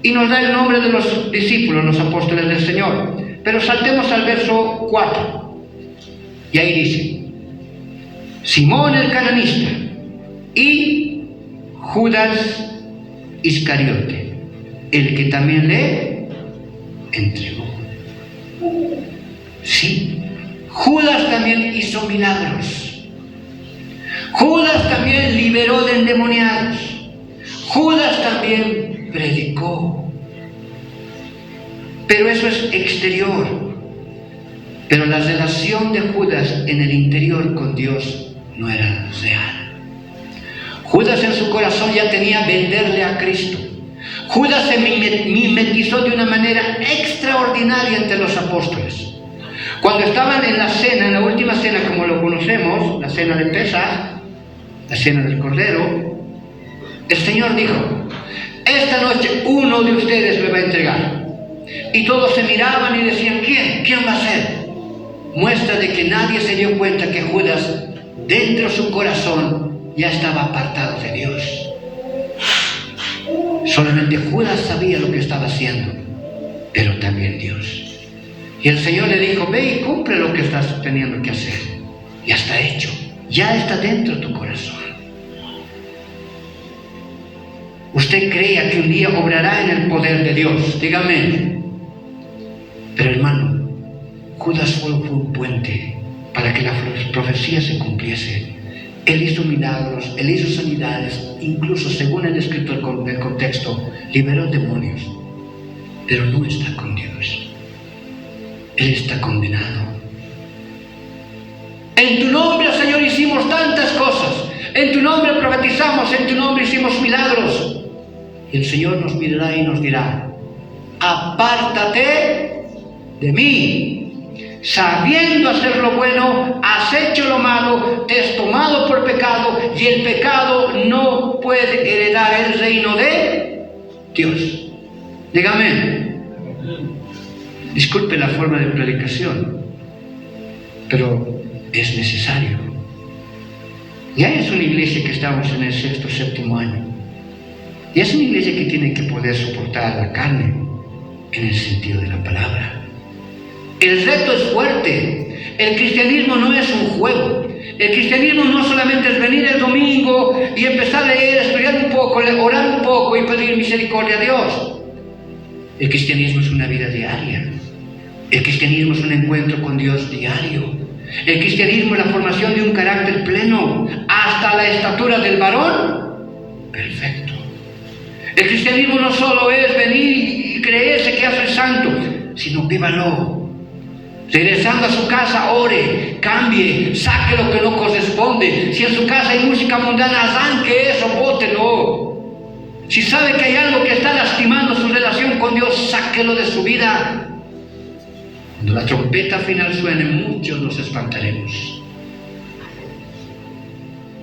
Y nos da el nombre de los discípulos, los apóstoles del Señor. Pero saltemos al verso 4. Y ahí dice: Simón el cananista y Judas Iscariote, el que también le entregó. Sí, Judas también hizo milagros. Judas también liberó de endemoniados. Judas también predicó. Pero eso es exterior. Pero la relación de Judas en el interior con Dios no era real. Judas en su corazón ya tenía venderle a Cristo. Judas se mimetizó de una manera extraordinaria entre los apóstoles. Cuando estaban en la cena, en la última cena como lo conocemos, la cena de Pesaj, la cena del Cordero, el Señor dijo: esta noche uno de ustedes me va a entregar. Y todos se miraban y decían: ¿quién va a ser? Muestra de que nadie se dio cuenta que Judas, dentro de su corazón, ya estaba apartado de Dios. Solamente Judas sabía lo que estaba haciendo, pero también Dios. Y el Señor le dijo: ve y cumple lo que estás teniendo que hacer. Ya está hecho, ya está dentro de tu corazón. Usted crea que un día obrará en el poder de Dios, dígame. Pero hermano, Judas solo fue un puente para que la profecía se cumpliese. Él hizo milagros, él hizo sanidades, incluso según el escrito del contexto, liberó demonios, pero no está con Dios. Él está condenado. En tu nombre, Señor, hicimos tantas cosas. En tu nombre profetizamos, en tu nombre hicimos milagros. Y el Señor nos mirará y nos dirá: apártate de mí. Sabiendo hacer lo bueno, has hecho lo malo, te has tomado por pecado, y el pecado no puede heredar el reino de Dios. Dígame. Disculpe la forma de predicación, pero es necesario. Ya es una iglesia que estamos en el 6º, 7º año. Y es una iglesia que tiene que poder soportar la carne en el sentido de la palabra. El reto es fuerte. El cristianismo no es un juego. El cristianismo no solamente es venir el domingo y empezar a leer, estudiar un poco, orar un poco y pedir misericordia a Dios. El cristianismo es una vida diaria. El cristianismo es un encuentro con Dios diario. El cristianismo es la formación de un carácter pleno hasta la estatura del varón perfecto. El cristianismo no solo es venir y creerse que hace el santo, sino vívalo. Regresando a su casa, ore, cambie, saque lo que no corresponde. Si en su casa hay música mundana, arranque eso, bótelo. Si sabe que hay algo que está lastimando su relación con Dios, sáquelo de su vida. Cuando la trompeta final suene, muchos nos espantaremos.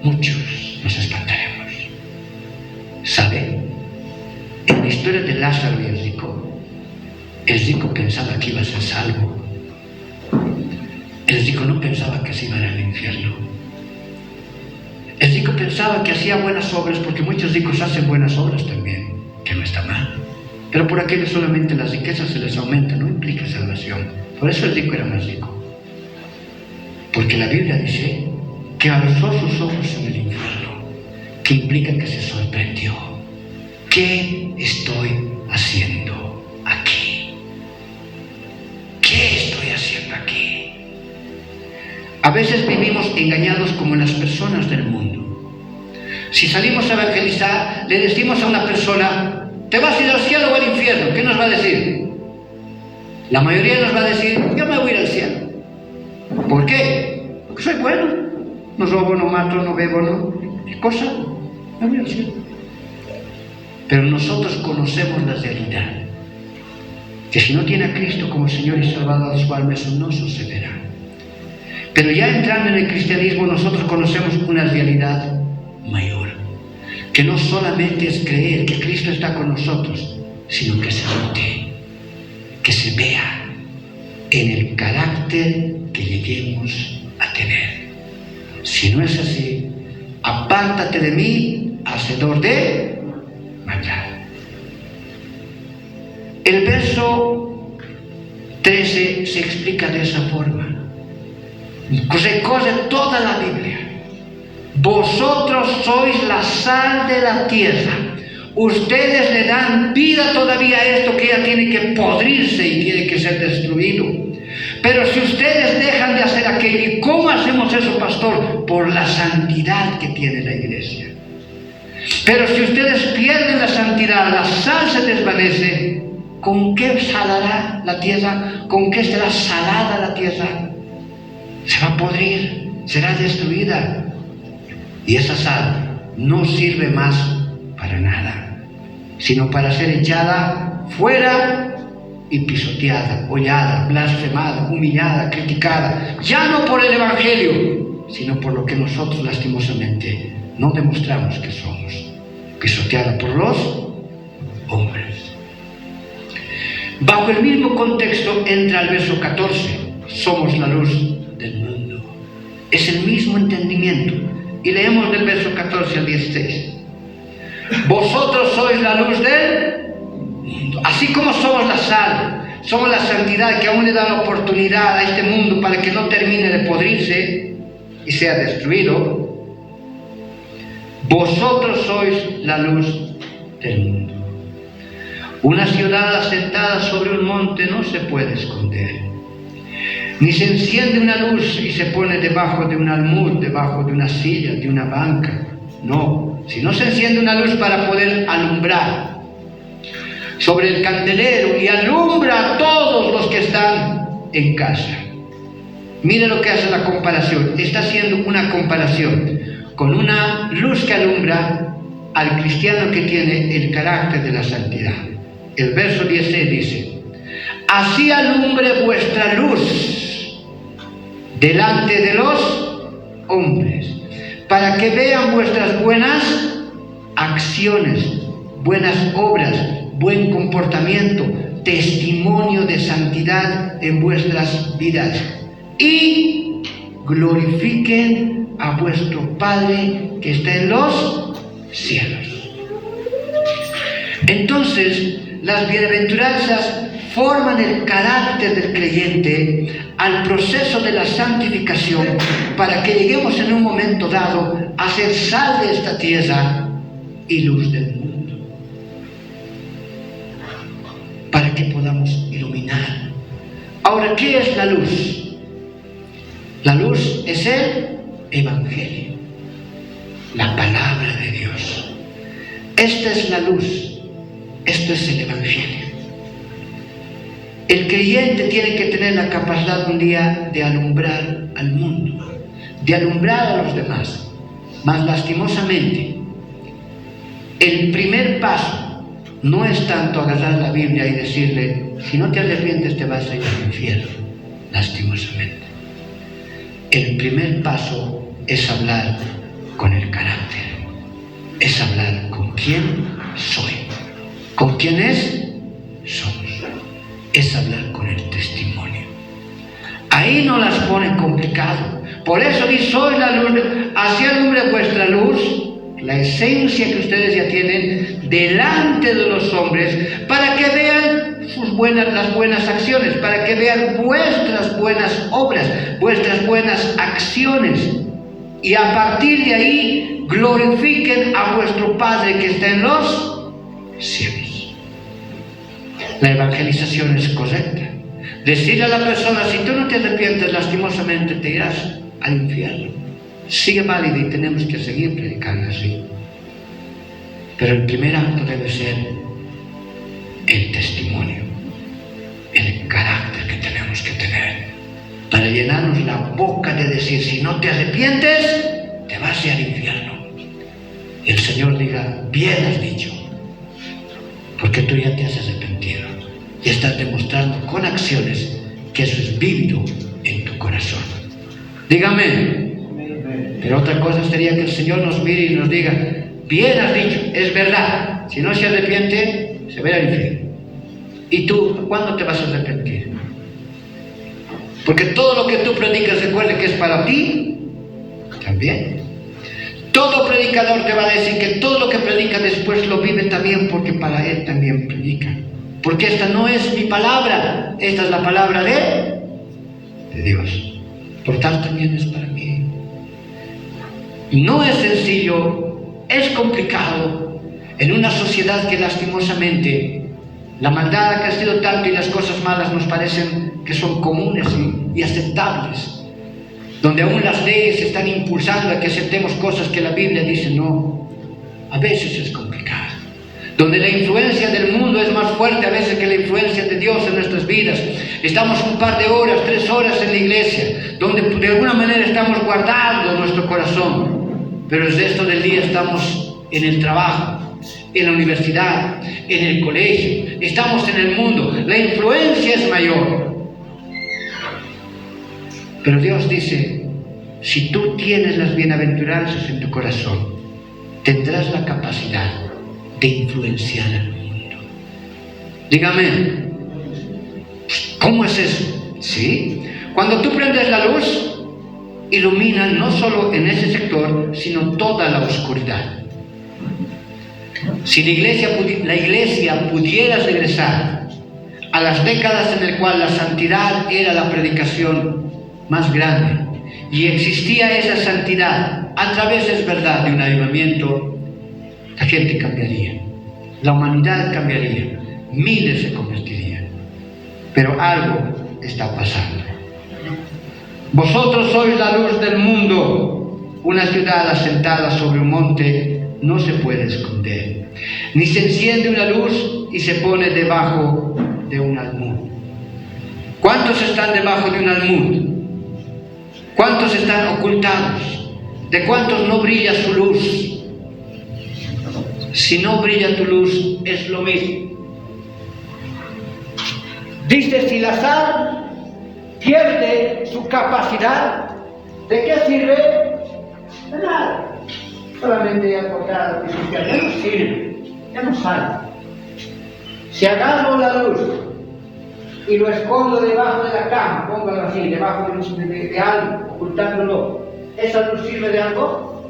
Muchos nos espantaremos. ¿Sabe? En la historia de Lázaro y el rico pensaba que iba a ser salvo. El rico no pensaba que se iba a ir al infierno. El rico pensaba que hacía buenas obras, porque muchos ricos hacen buenas obras también, que no está mal. Pero por aquello solamente las riquezas se les aumenta, no implica salvación. Por eso el rico era más rico. Porque la Biblia dice que alzó sus ojos en el infierno, que implica que se sorprendió. ¿Qué estoy haciendo aquí? ¿Qué estoy haciendo aquí? A veces vivimos engañados como las personas del mundo. Si salimos a evangelizar, le decimos a una persona: ¿te vas a ir al cielo o al infierno? ¿Qué nos va a decir? La mayoría nos va a decir: yo me voy a ir al cielo. ¿Por qué? Porque soy bueno. No robo, no mato, no bebo, no. ¿Qué cosa? Me voy al cielo. Pero nosotros conocemos la realidad. que si no tiene a Cristo como Señor y Salvador de su alma, eso no sucederá. Pero ya entrando en el cristianismo, nosotros conocemos una realidad mayor, que no solamente es creer que Cristo está con nosotros, sino que se note, que se vea en el carácter que lleguemos a tener. Si no es así, apártate de mí, hacedor de maldad. El verso 13 se explica de esa forma. Recorre toda la Biblia. Vosotros sois la sal de la tierra. Ustedes le dan vida todavía a esto que ya tiene que podrirse y tiene que ser destruido. Pero si ustedes dejan de hacer aquello, ¿y cómo hacemos eso, pastor? Por la santidad que tiene la iglesia. Pero si ustedes pierden la santidad, la sal se desvanece, ¿con qué salará la tierra? ¿Con qué será salada la tierra? Se va a podrir, será destruida. Y esa sal no sirve más para nada, sino para ser echada fuera y pisoteada, hollada, blasfemada, humillada, criticada, ya no por el Evangelio, sino por lo que nosotros lastimosamente no demostramos que somos, pisoteada por los hombres. Bajo el mismo contexto entra el verso 14, somos la luz del mundo. Es el mismo entendimiento. Y leemos del verso 14 al 16. Vosotros sois la luz del mundo. Así como somos la sal, somos la santidad que aún le da la oportunidad a este mundo para que no termine de podrirse y sea destruido. Vosotros sois la luz del mundo. Una ciudad asentada sobre un monte no se puede esconder. Ni se enciende una luz y se pone debajo de un almud, debajo de una silla, de una banca. No, sino se enciende una luz para poder alumbrar sobre el candelero y alumbra a todos los que están en casa. Mire lo que hace la comparación. Está haciendo una comparación con una luz que alumbra al cristiano que tiene el carácter de la santidad. El verso 16 dice: así alumbre vuestra luz delante de los hombres, para que vean vuestras buenas acciones, buenas obras, buen comportamiento, testimonio de santidad en vuestras vidas, y glorifiquen a vuestro Padre que está en los cielos. Entonces, las bienaventuranzas forman el carácter del creyente al proceso de la santificación para que lleguemos en un momento dado a ser sal de esta tierra y luz del mundo, para que podamos iluminar. Ahora, ¿qué es la luz? La luz es el Evangelio, la palabra de Dios. Esta es la luz, esto es el Evangelio. El creyente tiene que tener la capacidad un día de alumbrar al mundo, de alumbrar a los demás. Mas lastimosamente, el primer paso no es tanto agarrar la Biblia y decirle: si no te arrepientes te vas a ir al infierno. Lastimosamente, el primer paso es hablar con el carácter, es hablar con quién soy, con quiénes somos. Es hablar con el testimonio. Ahí no las pone complicado. Por eso dice: soy la luz, así alumbre vuestra luz, la esencia que ustedes ya tienen, delante de los hombres, para que vean las buenas acciones, para que vean vuestras buenas obras, vuestras buenas acciones, y a partir de ahí glorifiquen a vuestro Padre que está en los cielos. La evangelización es correcta. Decirle a la persona: si tú no te arrepientes, lastimosamente te irás al infierno. Sigue válido y tenemos que seguir predicando así. Pero el primer acto debe ser el testimonio, el carácter que tenemos que tener, para llenarnos la boca de decir: si no te arrepientes, te vas a ir al infierno. Y el Señor diga: bien has dicho, porque tú ya te has arrepentido. y estás demostrando con acciones que eso es vívido en tu corazón. Dígame. Pero otra cosa sería que el Señor nos mire y nos diga: bien has dicho, es verdad. Si no se arrepiente, se va al infierno. ¿Y tú cuándo te vas a arrepentir? Porque todo lo que tú predicas, recuerde que es para ti también. Todo predicador te va a decir que todo lo que predica después lo vive también, porque para él también predica. Porque esta no es mi palabra, esta es la palabra de Dios. Por tanto, también es para mí. No es sencillo, es complicado en una sociedad que lastimosamente la maldad ha crecido tanto y las cosas malas nos parecen que son comunes y aceptables, donde aún las leyes están impulsando a que aceptemos cosas que la Biblia dice no. A veces es complicado, donde la influencia del mundo es más fuerte a veces que la influencia de Dios en nuestras vidas. Estamos un par de horas, 3 horas en la iglesia, donde de alguna manera estamos guardando nuestro corazón, pero el resto del día estamos en el trabajo, en la universidad, en el colegio, estamos en el mundo. La influencia es mayor. Pero Dios dice: si tú tienes las bienaventuranzas en tu corazón, tendrás la capacidad de influenciar al mundo. Dígame, ¿cómo es eso? ¿Sí? Cuando tú prendes la luz, ilumina no solo en ese sector, sino toda la oscuridad. Si la iglesia pudiera regresar a las décadas en las cuales la santidad era la predicación más grande, y existía esa santidad a través, es verdad, de un avivamiento, la gente cambiaría, la humanidad cambiaría, miles se convertirían. Pero algo está pasando. Vosotros sois la luz del mundo. Una ciudad asentada sobre un monte no se puede esconder, ni se enciende una luz y se pone debajo de un almud. ¿Cuántos están debajo de un almud? ¿Cuántos están ocultados? ¿De cuántos no brilla su luz? Si no brilla tu luz, es lo mismo. Dice: si la sal pierde su capacidad, ¿de qué sirve? De nada. Solamente aportar artificial. Ya no sirve, ya no sale. Si agarro la luz y lo escondo debajo de la cama, póngalo así, debajo de algo, ocultándolo, ¿esa luz sirve de algo?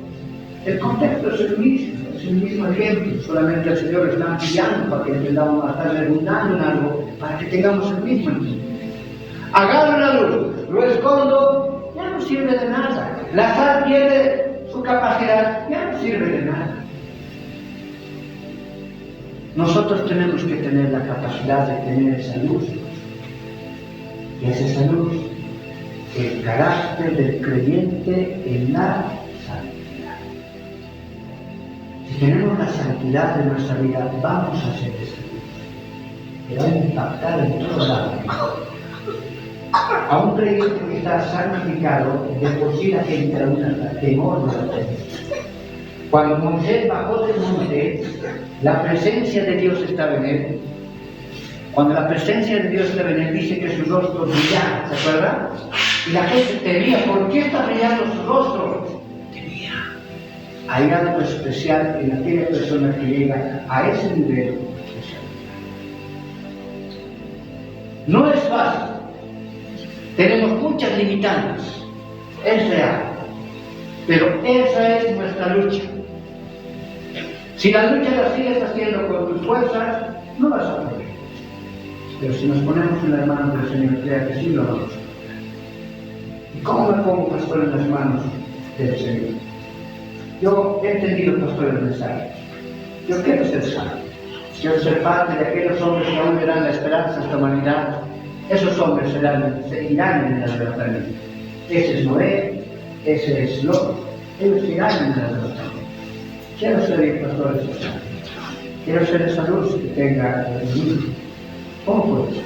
El contexto es el mismo ejemplo, solamente el Señor está ampliando para que entendamos, a estar redundando en algo, para que tengamos el mismo ejemplo. Agarro la luz, lo escondo, ya no sirve de nada. La sal pierde su capacidad, ya no sirve de nada. Nosotros tenemos que tener la capacidad de tener esa luz. Y es esa luz el carácter del creyente en la santidad. Si tenemos la santidad de nuestra vida, vamos a hacer esa luz, que va a impactar en todo lado. A un creyente que está santificado, de por sí la gente era un temor de la gente. Cuando Moisés bajó del monte, la presencia de Dios estaba en él. Cuando la presencia de Dios estaba en él, dice que su rostro brillaba, ¿se acuerdan? Y la gente temía. ¿Por qué está brillando su rostro? Temía. Hay algo especial en aquella persona que llega a ese nivel especial. No es fácil. Tenemos muchas limitantes, es real, pero esa es nuestra lucha. Si la lucha la sigues haciendo con tus fuerzas, no vas a poder. Pero si nos ponemos en las manos del Señor, crea que sí lo vamos a hacer. ¿Y cómo me pongo, pastor, en las manos del Señor? Yo he entendido, pastor, el mensaje. Yo quiero ser salvo. Quiero ser parte de aquellos hombres que aún verán la esperanza de esta humanidad. Esos hombres se irán en el arrebatamiento. Ese es Noé, ese es Lot. Ellos irán en el arrebatamiento. Quiero ser el pastor de esa salud. Quiero ser esa luz que tenga el mundo. ¿Cómo puede ser?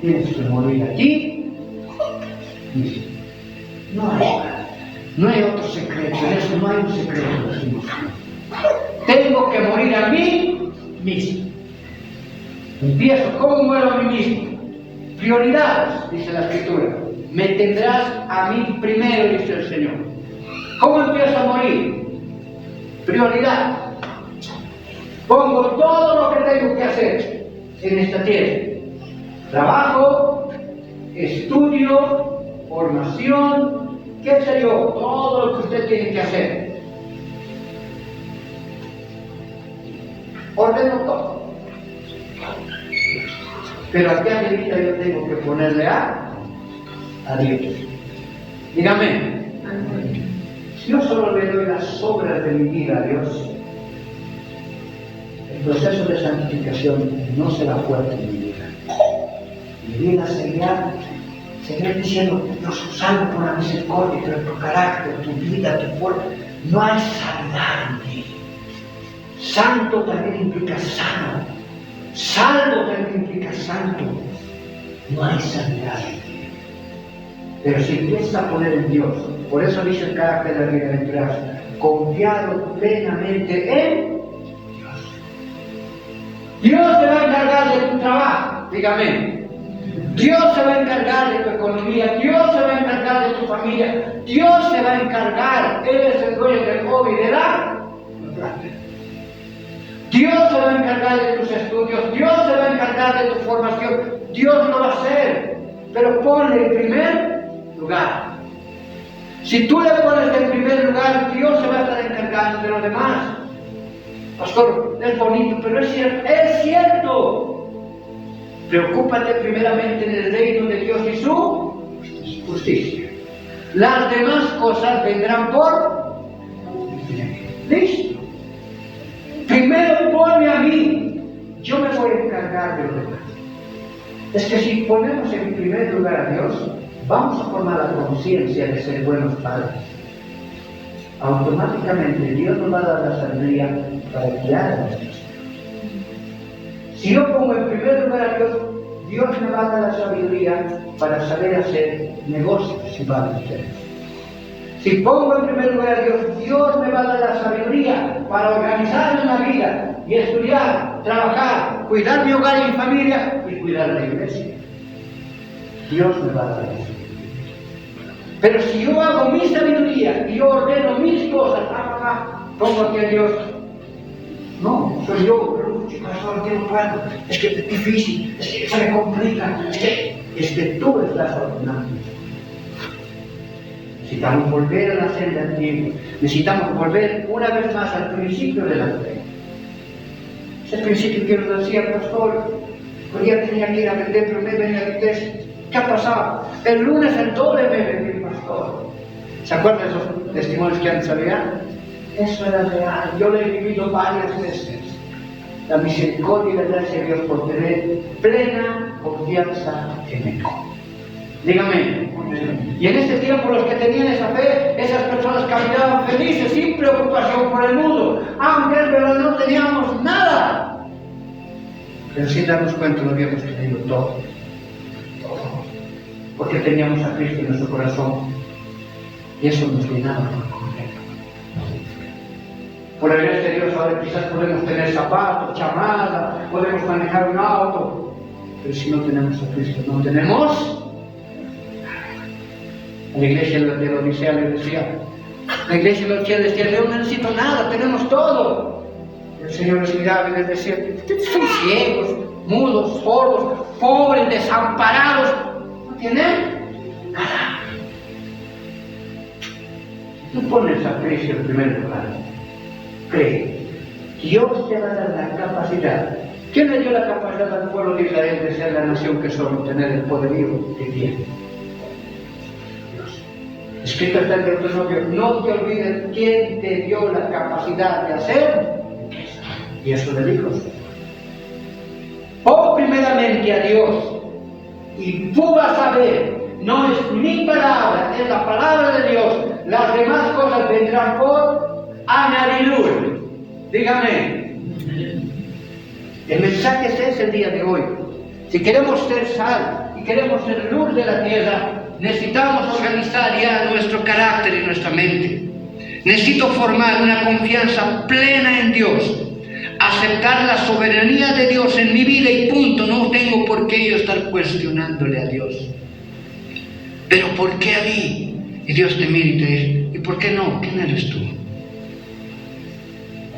Tienes que morir aquí. No hay otro secreto. En eso no hay un secreto. Tengo que morir a mí mismo. Empiezo, ¿cómo muero a mí mismo? Prioridades, dice la Escritura. Me tendrás a mí primero, dice el Señor. ¿Cómo empiezo a morir? Prioridad. Pongo todo lo que tengo que hacer en esta tierra. Trabajo, estudio, formación, qué sé yo, todo lo que usted tiene que hacer. Ordeno todo. Pero aquí arriba yo tengo que ponerle a Dios. Dígame. Si yo solo le doy las obras de mi vida a Dios, el proceso de santificación no será fuerte en mi vida. Mi vida seguirá diciendo, Dios, salvo por la misericordia, pero tu carácter, tu vida, tu forma, no hay sanidad en ti. Santo también implica sano. Salvo también implica santo. No hay sanidad en ti. Pero si empiezas a poner en Dios, por eso dice el carácter de la bienaventuranza, confiado plenamente en Dios se va a encargar de tu trabajo, dígame. Dios se va a encargar de tu economía, Dios se va a encargar de tu familia, Dios se va a encargar, Él es el dueño del hobby de la plata. Dios se va a encargar de tus estudios, Dios se va a encargar de tu formación, Dios lo va a hacer, pero ponle en primer lugar. Si tú le pones en primer lugar, Dios se va a estar encargando de lo demás. Pastor, es bonito, pero es cierto, es cierto. Preocúpate primeramente en el reino de Dios y su justicia. Las demás cosas vendrán por listo. Primero ponme a mí, yo me voy a encargar de lo demás. Es que si ponemos en primer lugar a Dios, vamos a formar la conciencia de ser buenos padres. Automáticamente Dios nos va a dar la sabiduría para guiar a nuestros hijos. Si yo pongo en primer lugar a Dios, Dios me va a dar la sabiduría para saber hacer negocios si van a ustedes. Si pongo en primer lugar a Dios, Dios me va a dar la sabiduría para organizarme en la vida y estudiar, trabajar, cuidar mi hogar y mi familia y cuidar la iglesia. Dios me va a dar eso. Pero si yo hago mi sabiduría y yo ordeno mis cosas, pongo aquí a Dios. No, soy yo, pastor, que no puedo, es que es difícil, es que se me complica, es que tú estás ordenando. Necesitamos volver a la senda antigua, necesitamos volver una vez más al principio de la fe. Ese principio que nos decía el pastor, hoy día tenía que ir a vender, pero me venía a la iglesia. ¿Qué ha pasado? El lunes el doble me venía el pastor. ¿Se acuerdan de esos testimonios que antes había? Eso era real, yo lo he vivido varias veces. La misericordia y la gracia de Dios por tener plena confianza en Él. Dígame. Y en este tiempo los que tenían esa fe, esas personas caminaban felices, sin preocupación por el mundo. Aunque es verdad, no teníamos nada. Pero sin darnos cuenta lo habíamos tenido todo. Porque teníamos a Cristo en nuestro corazón. Y eso nos llenaba por completo. Por el gracia de Dios ahora quizás podemos tener zapatos, chamada, podemos manejar un auto, pero si no tenemos a Cristo, no tenemos. La iglesia de la Odisea les decía, yo no necesito nada, tenemos todo. El Señor les miraba y les decía, ustedes son ciegos, mudos, sordos, pobres, desamparados, no tienen nada. Tú pones a Cristo en primer lugar. Cree, Dios te va a dar la capacidad. ¿Quién le dio la capacidad al pueblo de Israel de ser la nación que son, tener el poderío que tiene? Dios. Escrito está en Deuteronomio, no te olvides quién te dio la capacidad de hacer eso. Y eso le dijo. Pon primeramente a Dios y tú vas a ver, no es mi palabra, es la palabra de Dios. Las demás cosas vendrán por añadidura. Dígame. El mensaje es ese el día de hoy. Si queremos ser sal y queremos ser luz de la tierra, necesitamos organizar ya nuestro carácter y nuestra mente. Necesito formar una confianza plena en Dios, a aceptar la soberanía de Dios en mi vida y punto. No tengo por qué yo estar cuestionándole a Dios. Pero ¿por qué a mí? Y Dios te mira y te dice, ¿y por qué no? ¿Quién eres tú?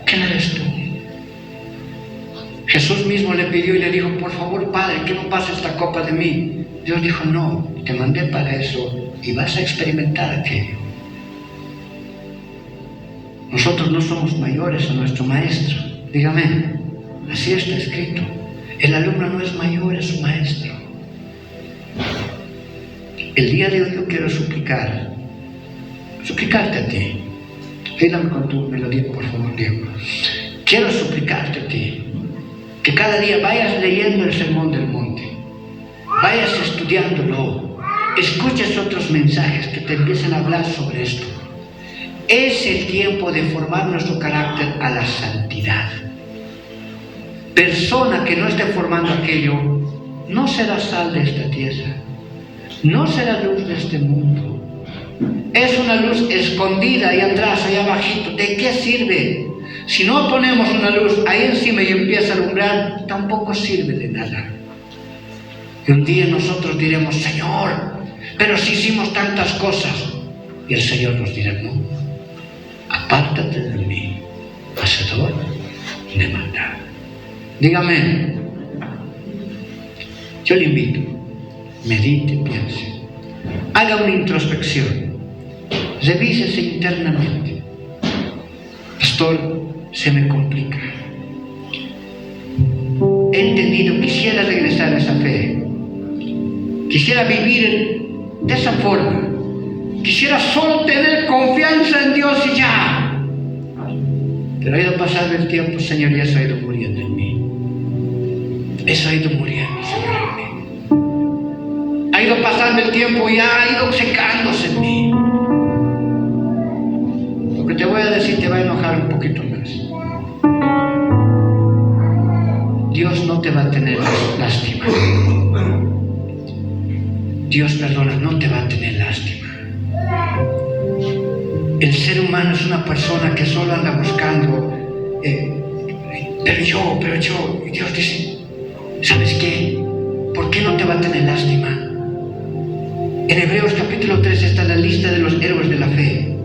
¿Quién eres tú? Jesús mismo le pidió y le dijo, por favor, Padre, que no pase esta copa de mí. Dios dijo, no, te mandé para eso y vas a experimentar aquello. Nosotros no somos mayores a nuestro maestro. Dígame, así está escrito. El alumno no es mayor a su maestro. El día de hoy yo quiero suplicarte a ti. Ayúdame con tu melodía, por favor, Diego. Quiero suplicarte a ti que cada día vayas leyendo el Sermón del Monte, vayas estudiándolo, escuches otros mensajes que te empiecen a hablar sobre esto. Es el tiempo de formar nuestro carácter a la santidad. Persona que no esté formando aquello no será sal de esta tierra, no será luz de este mundo. Es una luz escondida ahí atrás, ahí abajito. ¿De qué sirve? Si no ponemos una luz ahí encima y empieza a alumbrar, tampoco sirve de nada. Y un día nosotros diremos, Señor, pero si hicimos tantas cosas. Y el Señor nos dirá, no, apártate de mí, hacedor de maldad. Dígame, yo le invito, medite, piense, haga una introspección, revísese internamente. Pastor, se me complica. He entendido, quisiera regresar a esa fe, quisiera vivir de esa forma, quisiera solo tener confianza en Dios y ya. Pero ha ido pasando el tiempo, Señor, y eso ha ido muriendo en mí. Eso ha ido muriendo, Señor, en mí. Ha ido pasando el tiempo y ha ido secándose en mí. Lo que te voy a decir te va a enojar un poquito más. Dios no te va a tener lástima. Dios, perdona, no te va a tener lástima. El ser humano es una persona que solo anda buscando, pero yo, y Dios dice, ¿sabes qué? ¿Por qué no te va a tener lástima? En Hebreos capítulo 3 está la lista de los héroes de la fe.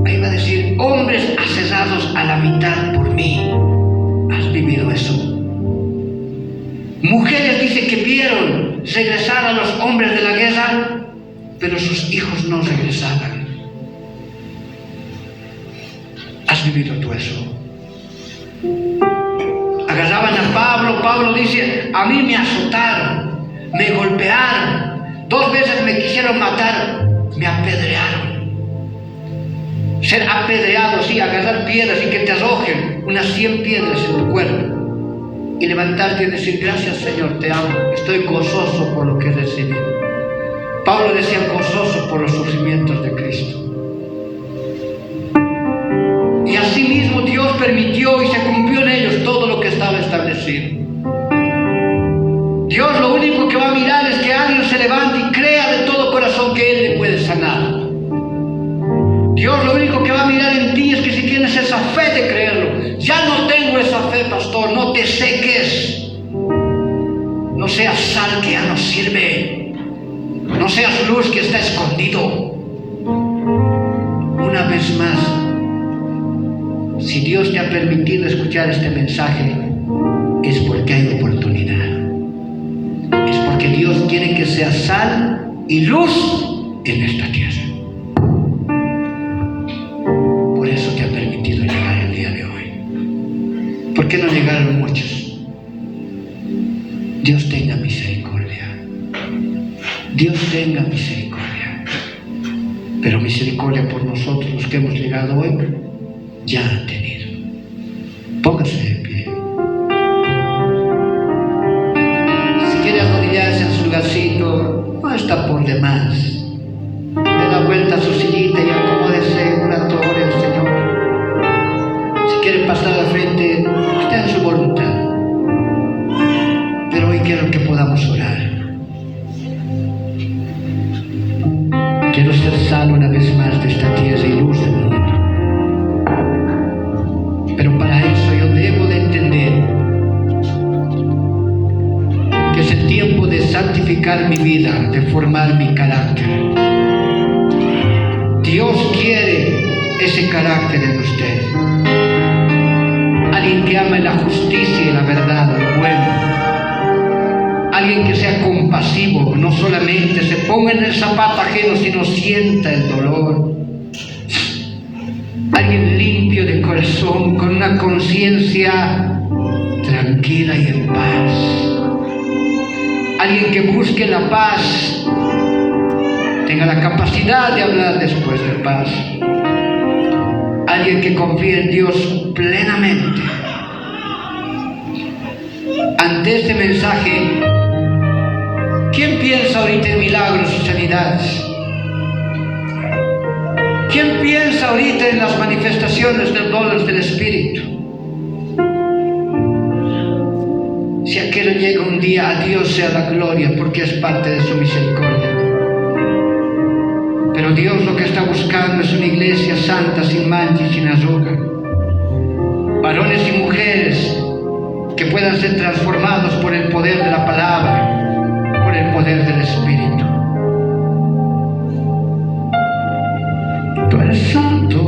Ahí va a decir, hombres asesados a la mitad por mí. ¿Has vivido eso? Mujeres dice que vieron regresar a los hombres de la guerra, pero sus hijos no regresaban. ¿Has vivido tú eso? Agarraban a Pablo dice, a mí me azotaron, me golpearon, 2 veces me quisieron matar, me apedrearon. Ser apedreado, sí, agarrar piedras y que te arrojen unas 100 piedras en tu cuerpo y levantarte y decir, gracias Señor, te amo, estoy gozoso por lo que he recibido. Pablo decía, gozoso por los sufrimientos de Cristo. Y asimismo Dios permitió y se cumplió en ellos todo lo que estaba establecido. Dios lo único que va a mirar es que alguien se levante y crea de todo corazón que Él le puede sanar. Dios lo único que va a mirar en ti es que si tienes esa fe de creerlo. Ya no tengo esa fe, pastor, no te seques. No seas sal que ya no sirve. No seas luz que está escondido. Una vez más, si Dios te ha permitido escuchar este mensaje, es porque hay oportunidad. Es porque Dios quiere que seas sal y luz en esta tierra. Por eso te ha permitido llegar el día de hoy. ¿Por qué no llegaron muchos? Dios tenga misericordia. Dios tenga misericordia. Pero misericordia por nosotros, los que hemos llegado hoy, ya han tenido. Póngase de pie. Si quiere arrodillarse en su lugarcito, no está por demás. Dé la vuelta a su sillita y acomódese una torre al Señor. Si quiere pasar al frente, está en su voluntad. Pero hoy quiero que podamos orar. Quiero ser sal una vez más de esta tierra y luz del mundo. Pero para eso santificar mi vida, de formar mi carácter. Dios quiere ese carácter en usted. Alguien que ama la justicia y la verdad, lo bueno. Alguien que sea compasivo, no solamente se ponga en el zapato ajeno, sino sienta el dolor. Alguien limpio de corazón, con una conciencia tranquila y en paz. Alguien que busque la paz, tenga la capacidad de hablar después de paz. Alguien que confíe en Dios plenamente. Ante este mensaje, ¿quién piensa ahorita en milagros y sanidades? ¿Quién piensa ahorita en las manifestaciones del dones del Espíritu? Si aquel llega un día, a Dios sea la gloria, porque es parte de su misericordia. Pero Dios lo que está buscando es una iglesia santa, sin mancha y sin arruga. Varones y mujeres que puedan ser transformados por el poder de la palabra, por el poder del Espíritu. Tú eres santo.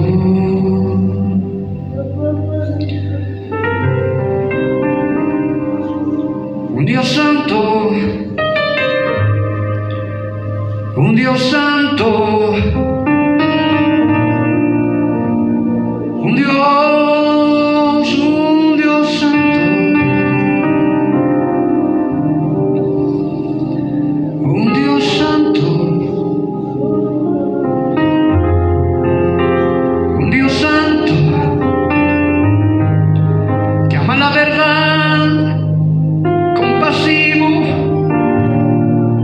Un Dios santo. Un Dios santo. Un Dios santo. Un Dios santo. Un Dios santo. Que ama la verdad, compasivo.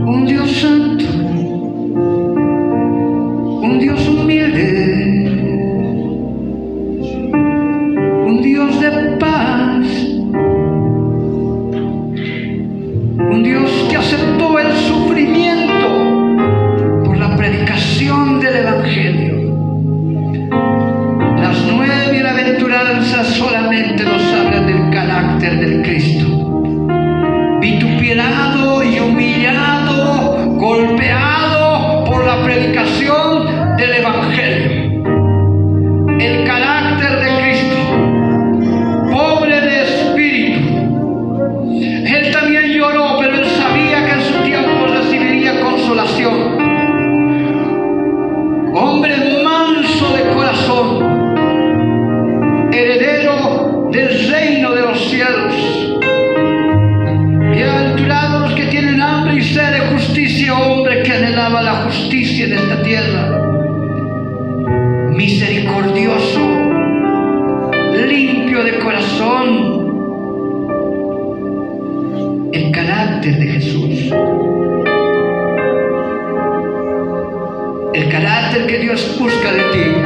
Un Dios santo. Un Dios humilde, un Dios de paz, un Dios que aceptó el sufrimiento por la predicación del Evangelio. Las 9 bienaventuranzas solamente nos hablan del carácter del Cristo. Vituperado y humillado, golpeado por la predicación del Evangelio. El carácter de Cristo, pobre de espíritu. Él también lloró, pero él sabía que en su tiempo recibiría consolación. Hombre manso de corazón, heredero del reino de los cielos. Bienaventurados los que tienen hambre y sed de justicia, hombre que anhelaba la justicia en esta tierra. Misericordioso, limpio de corazón. El carácter de Jesús. El carácter que Dios busca de ti